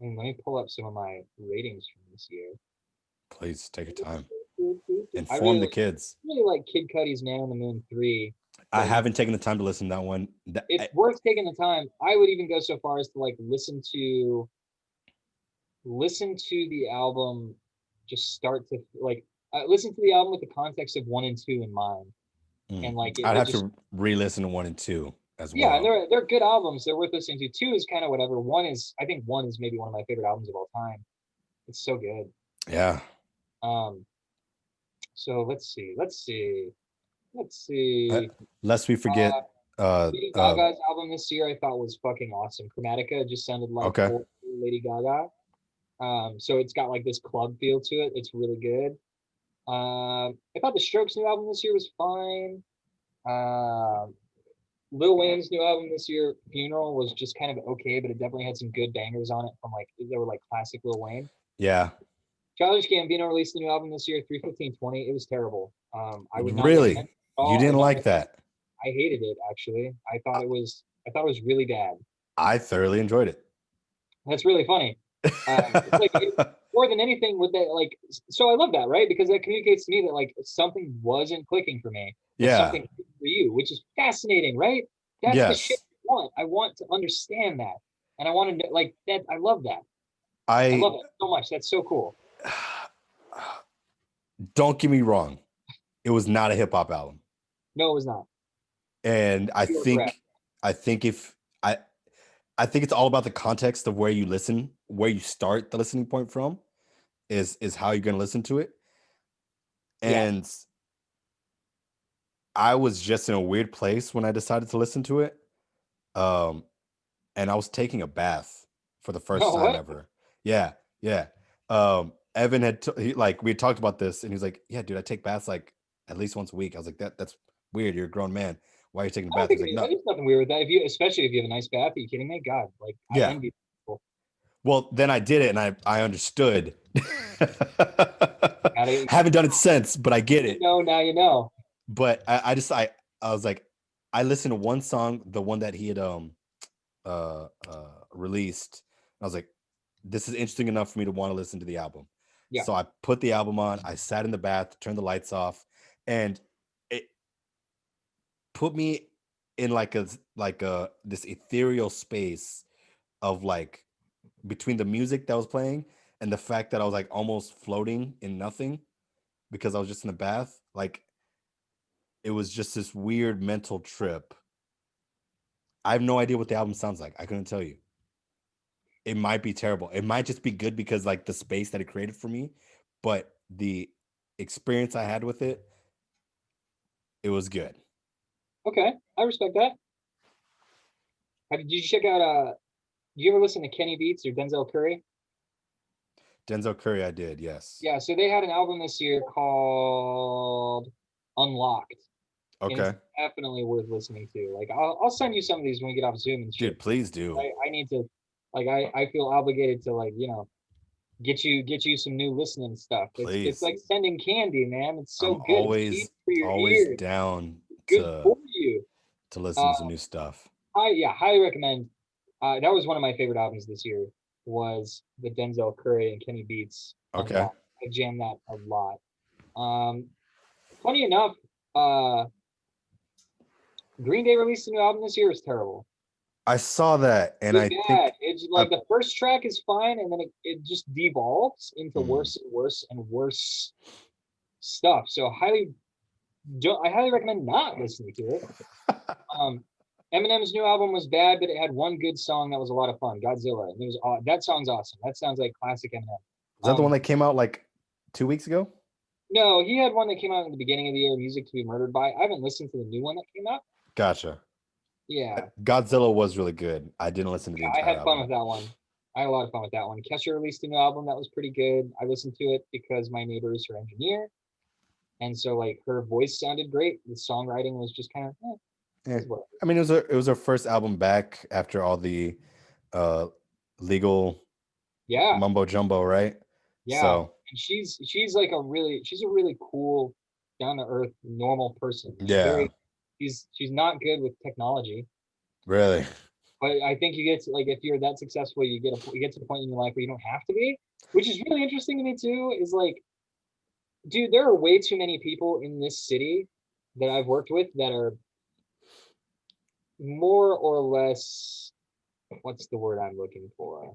[SPEAKER 2] let me pull up some of my ratings from this year.
[SPEAKER 1] Please take your time. Inform the kids.
[SPEAKER 2] I really like Kid Cudi's Man on the Moon 3.
[SPEAKER 1] I haven't taken the time to listen to that one.
[SPEAKER 2] It's worth taking the time. I would even go so far as to like listen to the album just start to like listen to the album with the context of 1 and 2 in mind, and like
[SPEAKER 1] I'd
[SPEAKER 2] it
[SPEAKER 1] have
[SPEAKER 2] just
[SPEAKER 1] to re-listen to 1 and 2 as
[SPEAKER 2] yeah, and
[SPEAKER 1] well.
[SPEAKER 2] they're good albums. They're worth listening to. 2 is kind of whatever. I think 1 is maybe one of my favorite albums of all time. It's so good.
[SPEAKER 1] Yeah.
[SPEAKER 2] Um, so let's
[SPEAKER 1] Uh,
[SPEAKER 2] see.
[SPEAKER 1] lest we forget.
[SPEAKER 2] Uh,
[SPEAKER 1] Uh,
[SPEAKER 2] Lady
[SPEAKER 1] uh,
[SPEAKER 2] Gaga's album this year I thought was fucking awesome. Chromatica just sounded like
[SPEAKER 1] okay.
[SPEAKER 2] old Lady Gaga. So it's got like this club feel to it. It's really good. I thought the Strokes' new album this year was fine. Um, Lil Wayne's new album this year, Funeral, was just kind of okay, but it definitely had some good bangers on it from like they were like classic Lil Wayne.
[SPEAKER 1] Yeah.
[SPEAKER 2] Childish Gambino released a new album this year, 3:15:20. It was terrible. I would not recommend
[SPEAKER 1] Really?
[SPEAKER 2] it at
[SPEAKER 1] You
[SPEAKER 2] all. I
[SPEAKER 1] didn't
[SPEAKER 2] would not
[SPEAKER 1] like
[SPEAKER 2] recommend
[SPEAKER 1] that?
[SPEAKER 2] I hated it actually. I thought it was really bad.
[SPEAKER 1] I thoroughly enjoyed it.
[SPEAKER 2] That's really funny. It's like more than anything with that, like, so I love that, right? Because that communicates to me that like something wasn't clicking for me, but
[SPEAKER 1] Yeah.
[SPEAKER 2] something for you, which is fascinating, right? That's the shit
[SPEAKER 1] Yes.
[SPEAKER 2] I want. I want to understand that, and I want to like that. I love that. I
[SPEAKER 1] I
[SPEAKER 2] love it so much. That's so cool.
[SPEAKER 1] don't get me wrong. It was not a hip hop album.
[SPEAKER 2] No, it was not.
[SPEAKER 1] And
[SPEAKER 2] You were correct.
[SPEAKER 1] I think if I think it's all about the context of where you listen, where you start the listening point from is how you're going to listen to it.
[SPEAKER 2] Yeah.
[SPEAKER 1] And I was just in a weird place when I decided to listen to it. Um and I was taking a bath for the first
[SPEAKER 2] No,
[SPEAKER 1] time
[SPEAKER 2] what?
[SPEAKER 1] ever. Yeah, yeah. Evan like we had talked about this, and he was like, "Yeah, dude, I take baths like at least once a week." I was like, "That's weird. You're a grown man. Why are you taking a
[SPEAKER 2] I don't
[SPEAKER 1] bath?"
[SPEAKER 2] think
[SPEAKER 1] He's like, "No,
[SPEAKER 2] there's nothing weird with that. If you, especially if you have a nice bath, are you kidding me? God, like I
[SPEAKER 1] yeah."
[SPEAKER 2] envy people.
[SPEAKER 1] Well, then I did it, and I understood.
[SPEAKER 2] Gotta,
[SPEAKER 1] Haven't done it since, but I get
[SPEAKER 2] you
[SPEAKER 1] it.
[SPEAKER 2] know, now you know.
[SPEAKER 1] But I was like, I listened to one song, the one that he had released. I was like, this is interesting enough for me to want to listen to the album.
[SPEAKER 2] Yeah.
[SPEAKER 1] So I put the album on. I sat in the bath, turned the lights off, and it put me in like a this ethereal space of like between the music that was playing and the fact that I was like almost floating in nothing because I was just in the bath. Like it was just this weird mental trip. I have no idea what the album sounds like. I couldn't tell you. It might be terrible. It might just be good because like the space that it created for me, but the experience I had with it, it was good.
[SPEAKER 2] Okay, I respect that. Did you check out? Do you ever listen to Kenny Beats or Denzel Curry?
[SPEAKER 1] Denzel Curry, I did, yes.
[SPEAKER 2] Yeah, so they had an album this year called Unlocked, and it's
[SPEAKER 1] Okay.
[SPEAKER 2] definitely worth listening to. Like, I'll send you some of these when we get off Zoom and shit.
[SPEAKER 1] Dude, please do.
[SPEAKER 2] I need to, like, I feel obligated to like get you some new listening stuff. It's
[SPEAKER 1] Please.
[SPEAKER 2] like sending candy, man. It's so
[SPEAKER 1] I'm
[SPEAKER 2] good. It's cheap for your
[SPEAKER 1] always
[SPEAKER 2] ears.
[SPEAKER 1] down
[SPEAKER 2] Good for you.
[SPEAKER 1] to listen
[SPEAKER 2] Uh,
[SPEAKER 1] to some new stuff.
[SPEAKER 2] I highly recommend. That was one of my favorite albums this year. Was the Denzel Curry and Kenny Beats
[SPEAKER 1] Okay.
[SPEAKER 2] Unlocked. I jammed that a lot. Um, Funny enough, uh, Green Day released a new album this year. It's terrible.
[SPEAKER 1] I saw that and
[SPEAKER 2] Really
[SPEAKER 1] I
[SPEAKER 2] bad.
[SPEAKER 1] think
[SPEAKER 2] It's
[SPEAKER 1] I
[SPEAKER 2] like the first track is fine, and then it just devolves into
[SPEAKER 1] mm,
[SPEAKER 2] worse and worse and worse stuff. So I highly recommend not listening to it. Um, Eminem's new album was bad, but it had one good song that was a lot of fun. Godzilla. And it was that song's awesome. That sounds like classic Eminem.
[SPEAKER 1] was that the one that came out like 2 weeks ago?
[SPEAKER 2] No, he had one that came out in the beginning of the year, Music to Be Murdered By. I haven't listened to the new one that came out.
[SPEAKER 1] Gotcha.
[SPEAKER 2] Yeah,
[SPEAKER 1] Godzilla was really good. I didn't listen to the
[SPEAKER 2] I
[SPEAKER 1] entire
[SPEAKER 2] had fun
[SPEAKER 1] album.
[SPEAKER 2] with that one. I had a lot of fun with that one. Kesha released a new album that was pretty good. I listened to it because my neighbor is her engineer, and so like her voice sounded great. The songwriting was just kind of
[SPEAKER 1] Yeah.
[SPEAKER 2] is what.
[SPEAKER 1] I mean, it was her first album back after all the uh legal
[SPEAKER 2] Yeah,
[SPEAKER 1] mumbo jumbo, right?
[SPEAKER 2] yeah.
[SPEAKER 1] So
[SPEAKER 2] And she's a really cool, down to earth, normal person.
[SPEAKER 1] yeah,
[SPEAKER 2] She's not good with technology.
[SPEAKER 1] really.
[SPEAKER 2] But I think you get to, like if you're that successful, you get to the point in your life where you don't have to be, which is really interesting to me too. Is like, dude, there are way too many people in this city that I've worked with that are more or less, what's the word I'm looking for?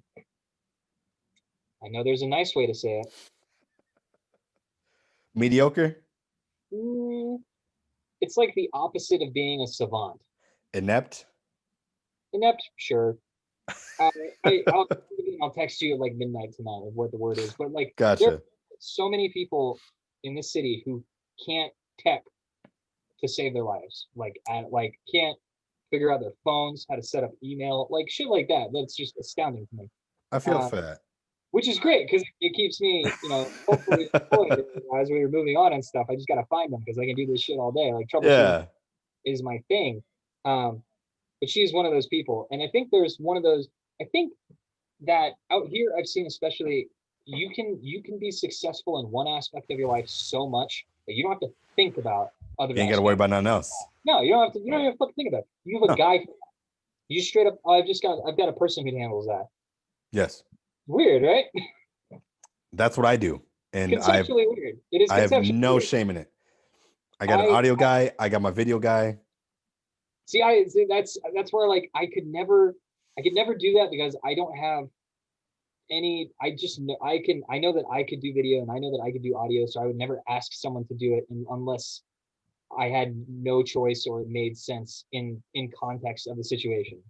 [SPEAKER 2] I know there's a nice way to say it.
[SPEAKER 1] Mediocre?
[SPEAKER 2] Mm, it's like the opposite of being a savant.
[SPEAKER 1] Inept?
[SPEAKER 2] Inept, sure. Uh, I'll text you at like midnight tonight of what the word is, but like there are
[SPEAKER 1] Gotcha.
[SPEAKER 2] so many people in this city who can't tech to save their lives. Like can't figure out their phones, how to set up email, like shit like that. That's just astounding to me.
[SPEAKER 1] I feel
[SPEAKER 2] Uh,
[SPEAKER 1] for that.
[SPEAKER 2] which is great because it keeps me, hopefully employed as we were moving on and stuff. I just gotta find them because I can do this shit all day. Like troubleshooting
[SPEAKER 1] Yeah.
[SPEAKER 2] is my thing. Um, but she's one of those people, and I think there's one of those. I think that out here I've seen especially you can be successful in one aspect of your life so much that you don't have to think about other
[SPEAKER 1] You ain't got to worry
[SPEAKER 2] aspects.
[SPEAKER 1] about nothing else.
[SPEAKER 2] No, you don't have to fucking think about it. You have a
[SPEAKER 1] No.
[SPEAKER 2] guy. You straight up. I've got a person who handles that.
[SPEAKER 1] Yes.
[SPEAKER 2] Weird, right?
[SPEAKER 1] That's what I do. And
[SPEAKER 2] Conceptually weird. It is
[SPEAKER 1] I have
[SPEAKER 2] conceptually
[SPEAKER 1] no
[SPEAKER 2] weird.
[SPEAKER 1] shame in it. I got an
[SPEAKER 2] I
[SPEAKER 1] audio guy. I got my video guy.
[SPEAKER 2] see. That's where like I could never do that because I don't have any. I just know I know that I could do video and I know that I could do audio, so I would never ask someone to do it unless I had no choice or it made sense in context of the situation.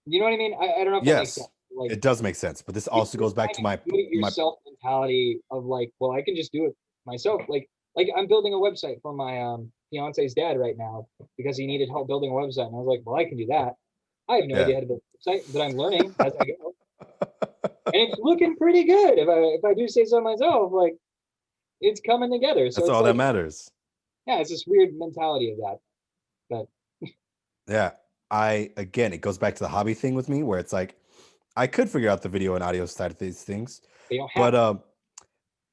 [SPEAKER 2] You know what I mean? I don't know if that makes sense.
[SPEAKER 1] Yes,
[SPEAKER 2] Like
[SPEAKER 1] it does make sense. But this
[SPEAKER 2] it's
[SPEAKER 1] also
[SPEAKER 2] this
[SPEAKER 1] goes back
[SPEAKER 2] kind
[SPEAKER 1] to
[SPEAKER 2] of do it
[SPEAKER 1] my
[SPEAKER 2] yourself mentality of like, well, I can just do it myself. Like I'm building a website for my fiance's dad right now because he needed help building a website, and I was like, well, I can do that. I have no
[SPEAKER 1] yeah.
[SPEAKER 2] idea how to build a website, but I'm learning as I go, and it's looking pretty good. If I do say so myself, like it's coming together. So
[SPEAKER 1] That's
[SPEAKER 2] it's
[SPEAKER 1] all that
[SPEAKER 2] like,
[SPEAKER 1] matters.
[SPEAKER 2] yeah, it's this weird mentality of that. But
[SPEAKER 1] Yeah. Again, it goes back to the hobby thing with me where it's like I could figure out the video and audio side of these things,
[SPEAKER 2] they don't have
[SPEAKER 1] but
[SPEAKER 2] to.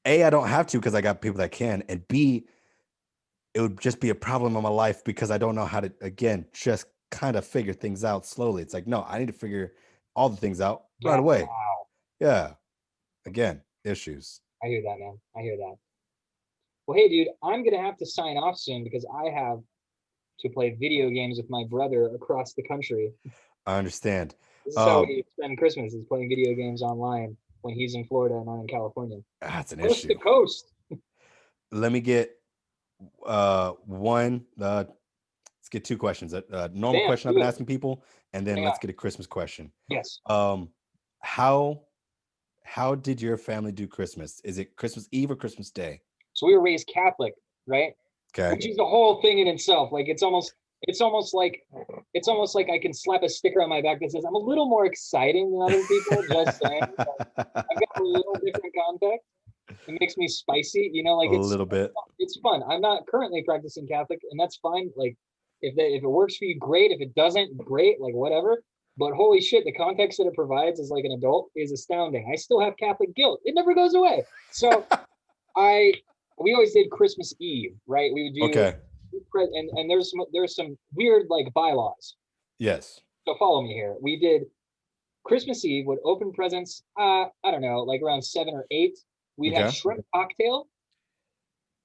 [SPEAKER 1] A, I don't have to because I got people that can, and B, it would just be a problem in my life because I don't know how to, again, just kind of figure things out slowly. It's like, no, I need to figure all the things out right away.
[SPEAKER 2] Wow.
[SPEAKER 1] Yeah. Again, issues.
[SPEAKER 2] I hear that, man. I hear that. Well, hey, dude, I'm gonna have to sign off soon because I have to play video games with my brother across the country.
[SPEAKER 1] I understand.
[SPEAKER 2] This is how
[SPEAKER 1] Um,
[SPEAKER 2] we spend Christmas: is playing video games online when he's in Florida and I'm in California,
[SPEAKER 1] that's an
[SPEAKER 2] coast to
[SPEAKER 1] issue.
[SPEAKER 2] coast.
[SPEAKER 1] Let me get one. Let's get two questions. Normal
[SPEAKER 2] Damn,
[SPEAKER 1] question I've
[SPEAKER 2] do
[SPEAKER 1] been
[SPEAKER 2] it.
[SPEAKER 1] asking people, and then
[SPEAKER 2] Hang on.
[SPEAKER 1] let's get a Christmas question.
[SPEAKER 2] Yes.
[SPEAKER 1] Um, how how did your family do Christmas? Is it Christmas Eve or Christmas Day?
[SPEAKER 2] So we were raised Catholic, right?
[SPEAKER 1] Okay.
[SPEAKER 2] Which is a whole thing in itself. Like it's almost like I can slap a sticker on my back that says I'm a little more exciting than other people. Just saying, I've got a little different context. It makes me spicy,
[SPEAKER 1] A
[SPEAKER 2] like
[SPEAKER 1] little bit.
[SPEAKER 2] it's fun. I'm not currently practicing Catholic, and that's fine. Like if it works for you, great. If it doesn't, great. Like whatever. But holy shit, the context that it provides as like an adult is astounding. I still have Catholic guilt. It never goes away. So I we always did Christmas Eve, right? We would do
[SPEAKER 1] Okay.
[SPEAKER 2] and there's some weird like bylaws.
[SPEAKER 1] Yes.
[SPEAKER 2] So follow me here. We did Christmas Eve would open presents. I don't know, like around 7 or 8. We'd have
[SPEAKER 1] Okay.
[SPEAKER 2] shrimp cocktail,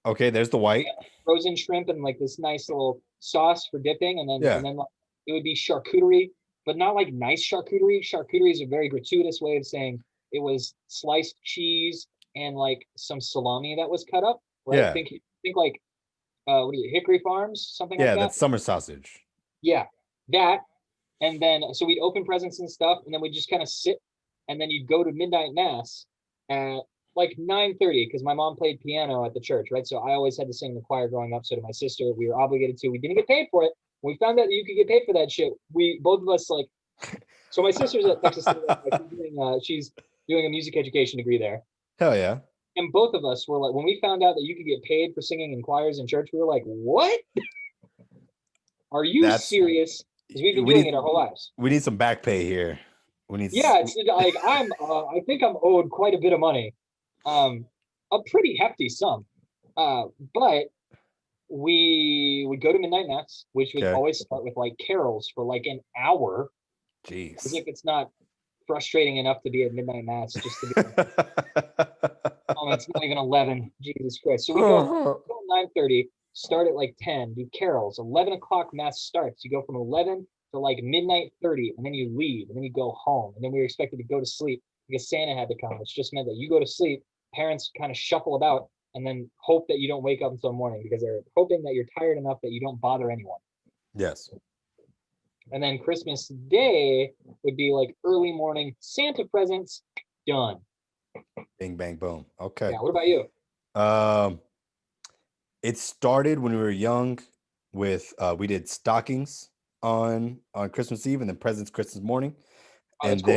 [SPEAKER 1] Okay. There's the white.
[SPEAKER 2] frozen shrimp, and like this nice little sauce for dipping,
[SPEAKER 1] Yeah.
[SPEAKER 2] and then like, it would be charcuterie, but not like nice charcuterie. Charcuterie is a very gratuitous way of saying it was sliced cheese and like some salami that was cut up. Right?
[SPEAKER 1] Yeah.
[SPEAKER 2] Think like what are you, Hickory Farms, something like
[SPEAKER 1] Yeah.
[SPEAKER 2] that.
[SPEAKER 1] That's summer sausage.
[SPEAKER 2] Yeah, that. And then so we'd open presents and stuff, and then we'd just kind of sit, and then you'd go to midnight mass at like 9:30 because my mom played piano at the church, right? So I always had to sing in the choir growing up. So to my sister, we were obligated to. We didn't get paid for it. When we found out that you could get paid for that shit, we both of us like. So my sister's at Texas State. She's doing a music education degree there,
[SPEAKER 1] Hell yeah.
[SPEAKER 2] and both of us were like, when we found out that you could get paid for singing in choirs in church, we were like, "What? Are you
[SPEAKER 1] That's
[SPEAKER 2] serious?" Because we've been
[SPEAKER 1] we
[SPEAKER 2] doing
[SPEAKER 1] need
[SPEAKER 2] it our whole lives.
[SPEAKER 1] we need some back pay here. We need.
[SPEAKER 2] Yeah, it's like I think I'm owed quite a bit of money, a pretty hefty sum. But we would go to midnight mass, which would
[SPEAKER 1] Okay.
[SPEAKER 2] always start with like carols for like an hour, as
[SPEAKER 1] Jeez.
[SPEAKER 2] if it's not frustrating enough to be at midnight mass just to be like, oh, it's not even 11. Jesus Christ. So we go 9:30, start at like 10, do carols. 11 o'clock mass starts. You go from 11 to like midnight 30, and then you leave, and then you go home. And then we were expected to go to sleep because Santa had to come, which just meant that you go to sleep, parents kind of shuffle about, and then hope that you don't wake up until morning because they're hoping that you're tired enough that you don't bother anyone.
[SPEAKER 1] Yes.
[SPEAKER 2] And then Christmas Day would be like early morning Santa presents, done.
[SPEAKER 1] Bing, bang, boom. Okay.
[SPEAKER 2] Yeah. What about you?
[SPEAKER 1] It started when we were young with we did stockings on Christmas Eve and then presents Christmas morning.
[SPEAKER 2] Oh,
[SPEAKER 1] And
[SPEAKER 2] cool.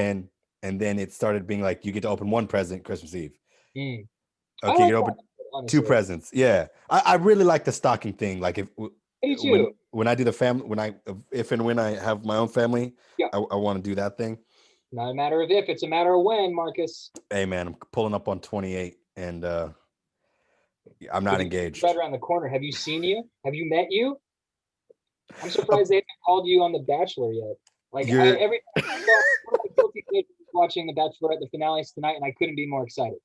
[SPEAKER 1] then it started being like you get to open one present Christmas Eve.
[SPEAKER 2] Mm.
[SPEAKER 1] Okay, you
[SPEAKER 2] like
[SPEAKER 1] can open
[SPEAKER 2] that,
[SPEAKER 1] two presents. Yeah. I really like the stocking thing. Like if
[SPEAKER 2] Me too.
[SPEAKER 1] when I do the family, if and when I have my own family,
[SPEAKER 2] yeah.
[SPEAKER 1] I want to do that thing.
[SPEAKER 2] Not a matter of if, it's a matter of when, Marcus.
[SPEAKER 1] Hey man, I'm pulling up on 28 and I'm not engaged.
[SPEAKER 2] Right around the corner. Have you seen you? Have you met you? I'm surprised they haven't called you on The Bachelor yet. Like every time I go, one of my guilty pleasures is watching The Bachelor at the finales tonight, and I couldn't be more excited.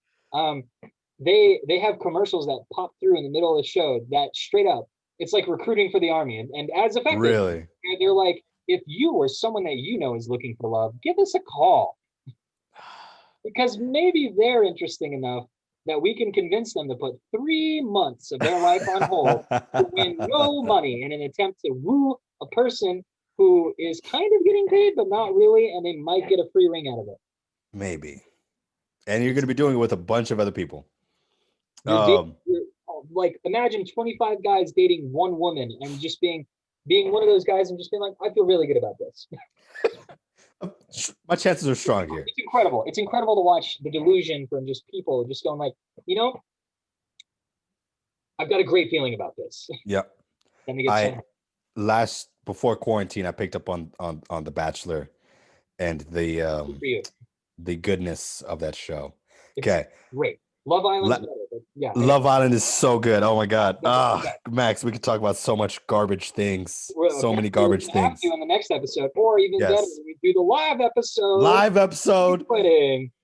[SPEAKER 2] They have commercials that pop through in the middle of the show that straight up, it's like recruiting for the army, and as effective.
[SPEAKER 1] Really?
[SPEAKER 2] They're like, if you or someone that you know is looking for love, give us a call. Because maybe they're interesting enough that we can convince them to put 3 months of their life on hold to win no money in an attempt to woo a person who is kind of getting paid, but not really, and they might get a free ring out of it.
[SPEAKER 1] Maybe. And you're going to be doing it with a bunch of other people.
[SPEAKER 2] Like, imagine 25 guys dating one woman and just being one of those guys and just being like, I feel really good about this.
[SPEAKER 1] My chances are strong here.
[SPEAKER 2] It's incredible. It's incredible to watch the delusion from just people just going like, I've got a great feeling about this.
[SPEAKER 1] Yep. Before quarantine, I picked up on The Bachelor and the goodness of that show. Okay.
[SPEAKER 2] Great. Love Island's better, but yeah.
[SPEAKER 1] Love Island is so good. Oh my God. Max, we could talk about so much garbage things. So many garbage things.
[SPEAKER 2] Have to in the next episode, or even better, we do the live episode.
[SPEAKER 1] Live episode.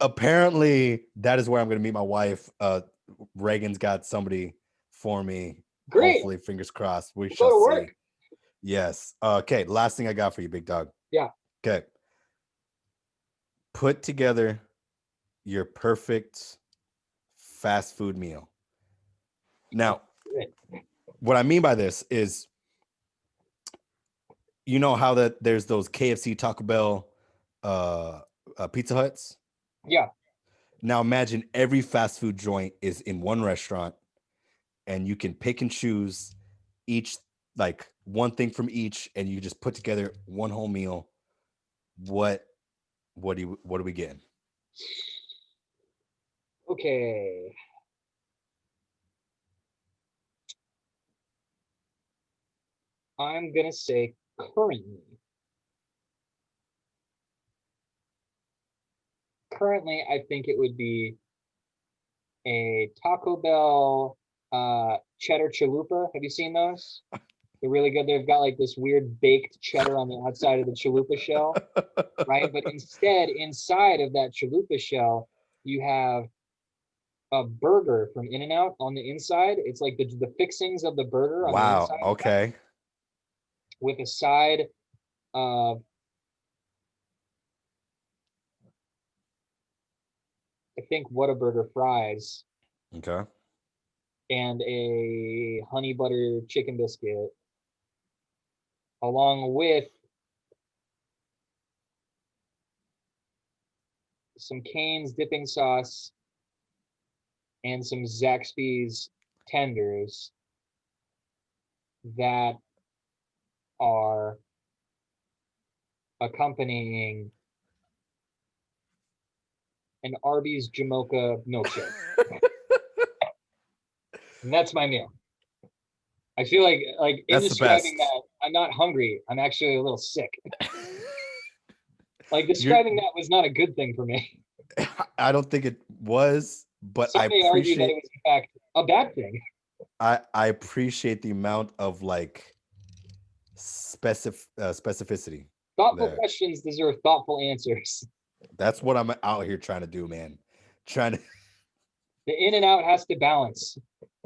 [SPEAKER 1] Apparently, that is where I'm going to meet my wife. Reagan's got somebody for me.
[SPEAKER 2] Great.
[SPEAKER 1] Hopefully, fingers crossed. We shall see.
[SPEAKER 2] Work.
[SPEAKER 1] Yes. Okay. Last thing I got for you, big dog.
[SPEAKER 2] Yeah.
[SPEAKER 1] Okay. Put together your perfect fast food meal. Now, what I mean by this is, you know how that there's those KFC, Taco Bell, Pizza Huts?
[SPEAKER 2] Yeah.
[SPEAKER 1] Now imagine every fast food joint is in one restaurant and you can pick and choose each, like one thing from each, and you just put together one whole meal. What are we getting?
[SPEAKER 2] Okay. I'm going to say currently, I think it would be a Taco Bell cheddar chalupa. Have you seen those? They're really good. They've got like this weird baked cheddar on the outside of the chalupa shell, right? But instead, inside of that chalupa shell, you have a burger from In-N-Out on the inside. It's like the fixings of the burger on the inside.
[SPEAKER 1] Okay.
[SPEAKER 2] With a side of, I think, Whataburger fries.
[SPEAKER 1] Okay.
[SPEAKER 2] And a honey butter chicken biscuit, along with some Cane's dipping sauce and some Zaxby's tenders that are accompanying an Arby's Jamocha milkshake. And that's my meal. I feel like in describing that, I'm not hungry. I'm actually a little sick. Like, describing that was not a good thing for me.
[SPEAKER 1] I don't think it was, but I appreciate
[SPEAKER 2] that it was in fact a bad thing.
[SPEAKER 1] I appreciate the amount of like specificity.
[SPEAKER 2] Thoughtful questions deserve thoughtful answers.
[SPEAKER 1] That's what I'm out here trying to do, man. The
[SPEAKER 2] In-N-Out has to balance.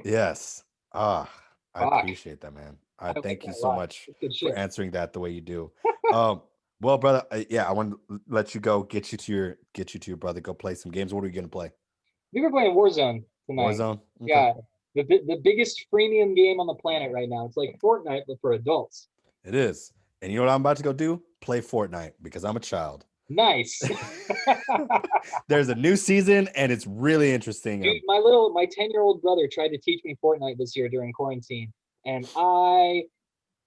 [SPEAKER 1] Yes. I appreciate that, man. I thank you so much for answering that the way you do. Well, brother, I want to let you go, get you to your brother, go play some games. What are we gonna play?
[SPEAKER 2] We were playing Warzone. tonight.
[SPEAKER 1] Warzone. Okay.
[SPEAKER 2] Yeah, the biggest freemium game on the planet right now. It's like Fortnite, but for adults.
[SPEAKER 1] It is. And you know what I'm about to go do? Play Fortnite because I'm a child.
[SPEAKER 2] Nice.
[SPEAKER 1] There's a new season and it's really interesting.
[SPEAKER 2] Dude, my 10-year-old brother tried to teach me Fortnite this year during quarantine, and I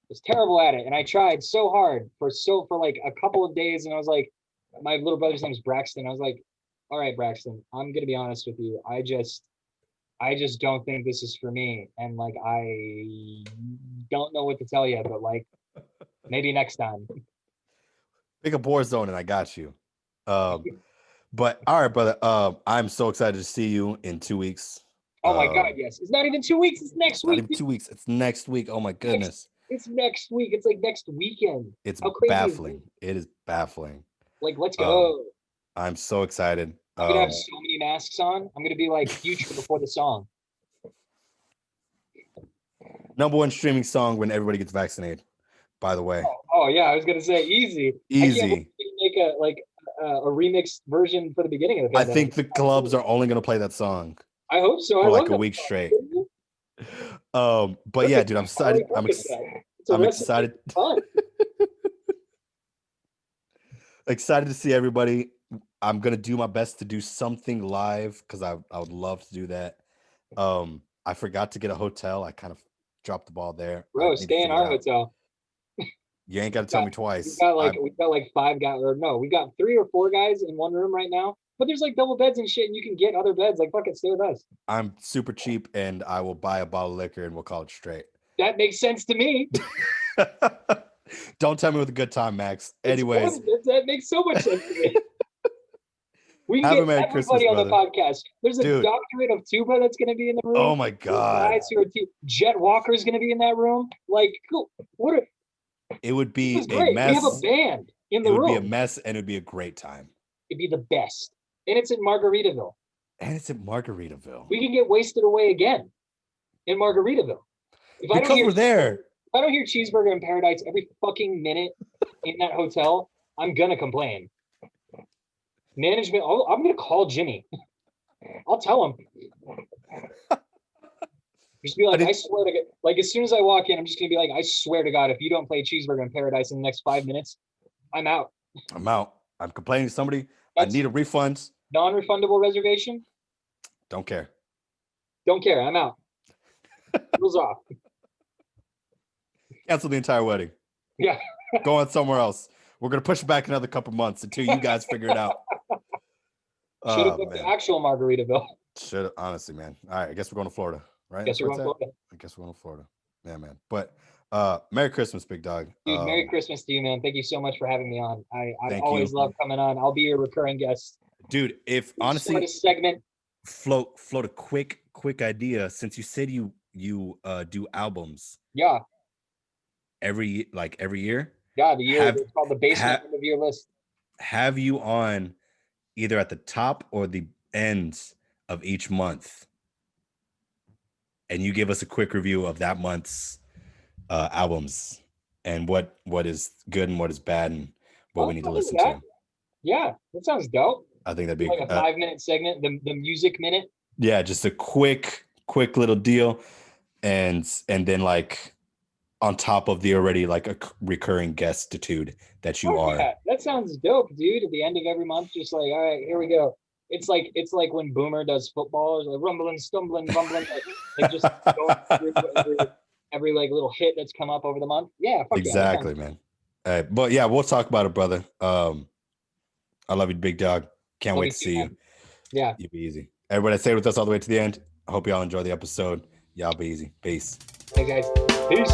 [SPEAKER 2] was terrible at it. And I tried so hard for like a couple of days, and I was like, my little brother's name is Braxton. I was like, all right, Braxton, I'm gonna be honest with you. I just don't think this is for me. And like, I don't know what to tell you, but like, maybe next time.
[SPEAKER 1] Pick a Warzone and I got you. But all right, brother. I'm so excited to see you in 2 weeks.
[SPEAKER 2] Oh my God, yes. It's not even 2 weeks. It's next week.
[SPEAKER 1] Not even 2 weeks. It's next week. Oh my goodness.
[SPEAKER 2] It's next week. It's like next weekend.
[SPEAKER 1] It's
[SPEAKER 2] How crazy
[SPEAKER 1] baffling. It is baffling.
[SPEAKER 2] Like, let's go.
[SPEAKER 1] I'm so excited.
[SPEAKER 2] I'm gonna have so many masks on. I'm gonna be like Future before the song.
[SPEAKER 1] #1 streaming song when everybody gets vaccinated. By the way.
[SPEAKER 2] Oh yeah, I was gonna say easy.
[SPEAKER 1] Easy.
[SPEAKER 2] I can't make a remix version for the beginning of the
[SPEAKER 1] pandemic. I think the clubs are only gonna play that song.
[SPEAKER 2] I hope so.
[SPEAKER 1] For like a week straight. But yeah, dude, I'm excited. I'm excited. Excited to see everybody. I'm gonna do my best to do something live because I would love to do that. I forgot to get a hotel. I kind of dropped the ball there.
[SPEAKER 2] Bro, stay in our hotel.
[SPEAKER 1] You ain't got to tell me twice.
[SPEAKER 2] We've got like 5 guys, or no, we got 3 or 4 guys in one room right now. But there's like double beds and shit, and you can get other beds. Like, fuck it, stay with us.
[SPEAKER 1] I'm super cheap, and I will buy a bottle of liquor, and we'll call it straight.
[SPEAKER 2] That makes sense to me.
[SPEAKER 1] Don't tell me with a good time, Max. Anyways,
[SPEAKER 2] that makes so much sense to me. We
[SPEAKER 1] Have
[SPEAKER 2] can
[SPEAKER 1] a Merry
[SPEAKER 2] get everybody
[SPEAKER 1] Christmas,
[SPEAKER 2] on the podcast. There's a doctorate of tuba that's going to be in the room.
[SPEAKER 1] Oh my God.
[SPEAKER 2] Jet Walker's going to be in that room. Like, cool.
[SPEAKER 1] It would be a mess.
[SPEAKER 2] We have a band in the room.
[SPEAKER 1] It would be a mess, and it would be a great time.
[SPEAKER 2] It'd be the best. And it's in Margaritaville.
[SPEAKER 1] We
[SPEAKER 2] can get wasted away again in Margaritaville.
[SPEAKER 1] Because we're there.
[SPEAKER 2] If I don't hear Cheeseburger in Paradise every fucking minute in that hotel, I'm going to complain. Management, I'm going to call Jimmy. I'll tell him. Just be like, I swear to God, like as soon as I walk in, I'm just going to be like, I swear to God, if you don't play Cheeseburger in Paradise in the next 5 minutes, I'm out.
[SPEAKER 1] I'm complaining to somebody. I need a refund.
[SPEAKER 2] Non-refundable reservation?
[SPEAKER 1] Don't care.
[SPEAKER 2] I'm out. Rules off.
[SPEAKER 1] Cancel the entire wedding.
[SPEAKER 2] Yeah.
[SPEAKER 1] Go on somewhere else. We're going to push it back another couple months until you guys figure it out.
[SPEAKER 2] Should have booked the actual Margaritaville.
[SPEAKER 1] Should have, honestly, man. All right, I guess we're going to Florida, right?
[SPEAKER 2] I guess we're going
[SPEAKER 1] to Florida. Yeah, man. But Merry Christmas, big dog.
[SPEAKER 2] Dude, Merry Christmas to you, man. Thank you so much for having me on. I always love coming on. I'll be your recurring guest.
[SPEAKER 1] Dude, if honestly,
[SPEAKER 2] segment.
[SPEAKER 1] Float a quick idea. Since you said you do albums.
[SPEAKER 2] Yeah.
[SPEAKER 1] Every year.
[SPEAKER 2] Yeah, the year it's called the basement of your list.
[SPEAKER 1] Have you on either at the top or the ends of each month, and you give us a quick review of that month's albums and what is good and what is bad and what we need to listen to.
[SPEAKER 2] Yeah, that sounds dope.
[SPEAKER 1] I think that'd be
[SPEAKER 2] like a 5-minute segment, the music minute.
[SPEAKER 1] Yeah, just a quick little deal, and then like on top of the already like a recurring guestitude that you are.
[SPEAKER 2] Yeah. That sounds dope, dude. At the end of every month, just like, all right, here we go. It's like when Boomer does football, it's like rumbling, stumbling, rumbling, like just going through every like little hit that's come up over the month. Yeah,
[SPEAKER 1] exactly, man. But yeah, we'll talk about it, brother. I love you, big dog. Can't wait to see you.
[SPEAKER 2] Yeah,
[SPEAKER 1] you be easy. Everybody, stay with us all the way to the end. I hope y'all enjoy the episode. Y'all be easy. Peace.
[SPEAKER 2] Hey guys. Peace.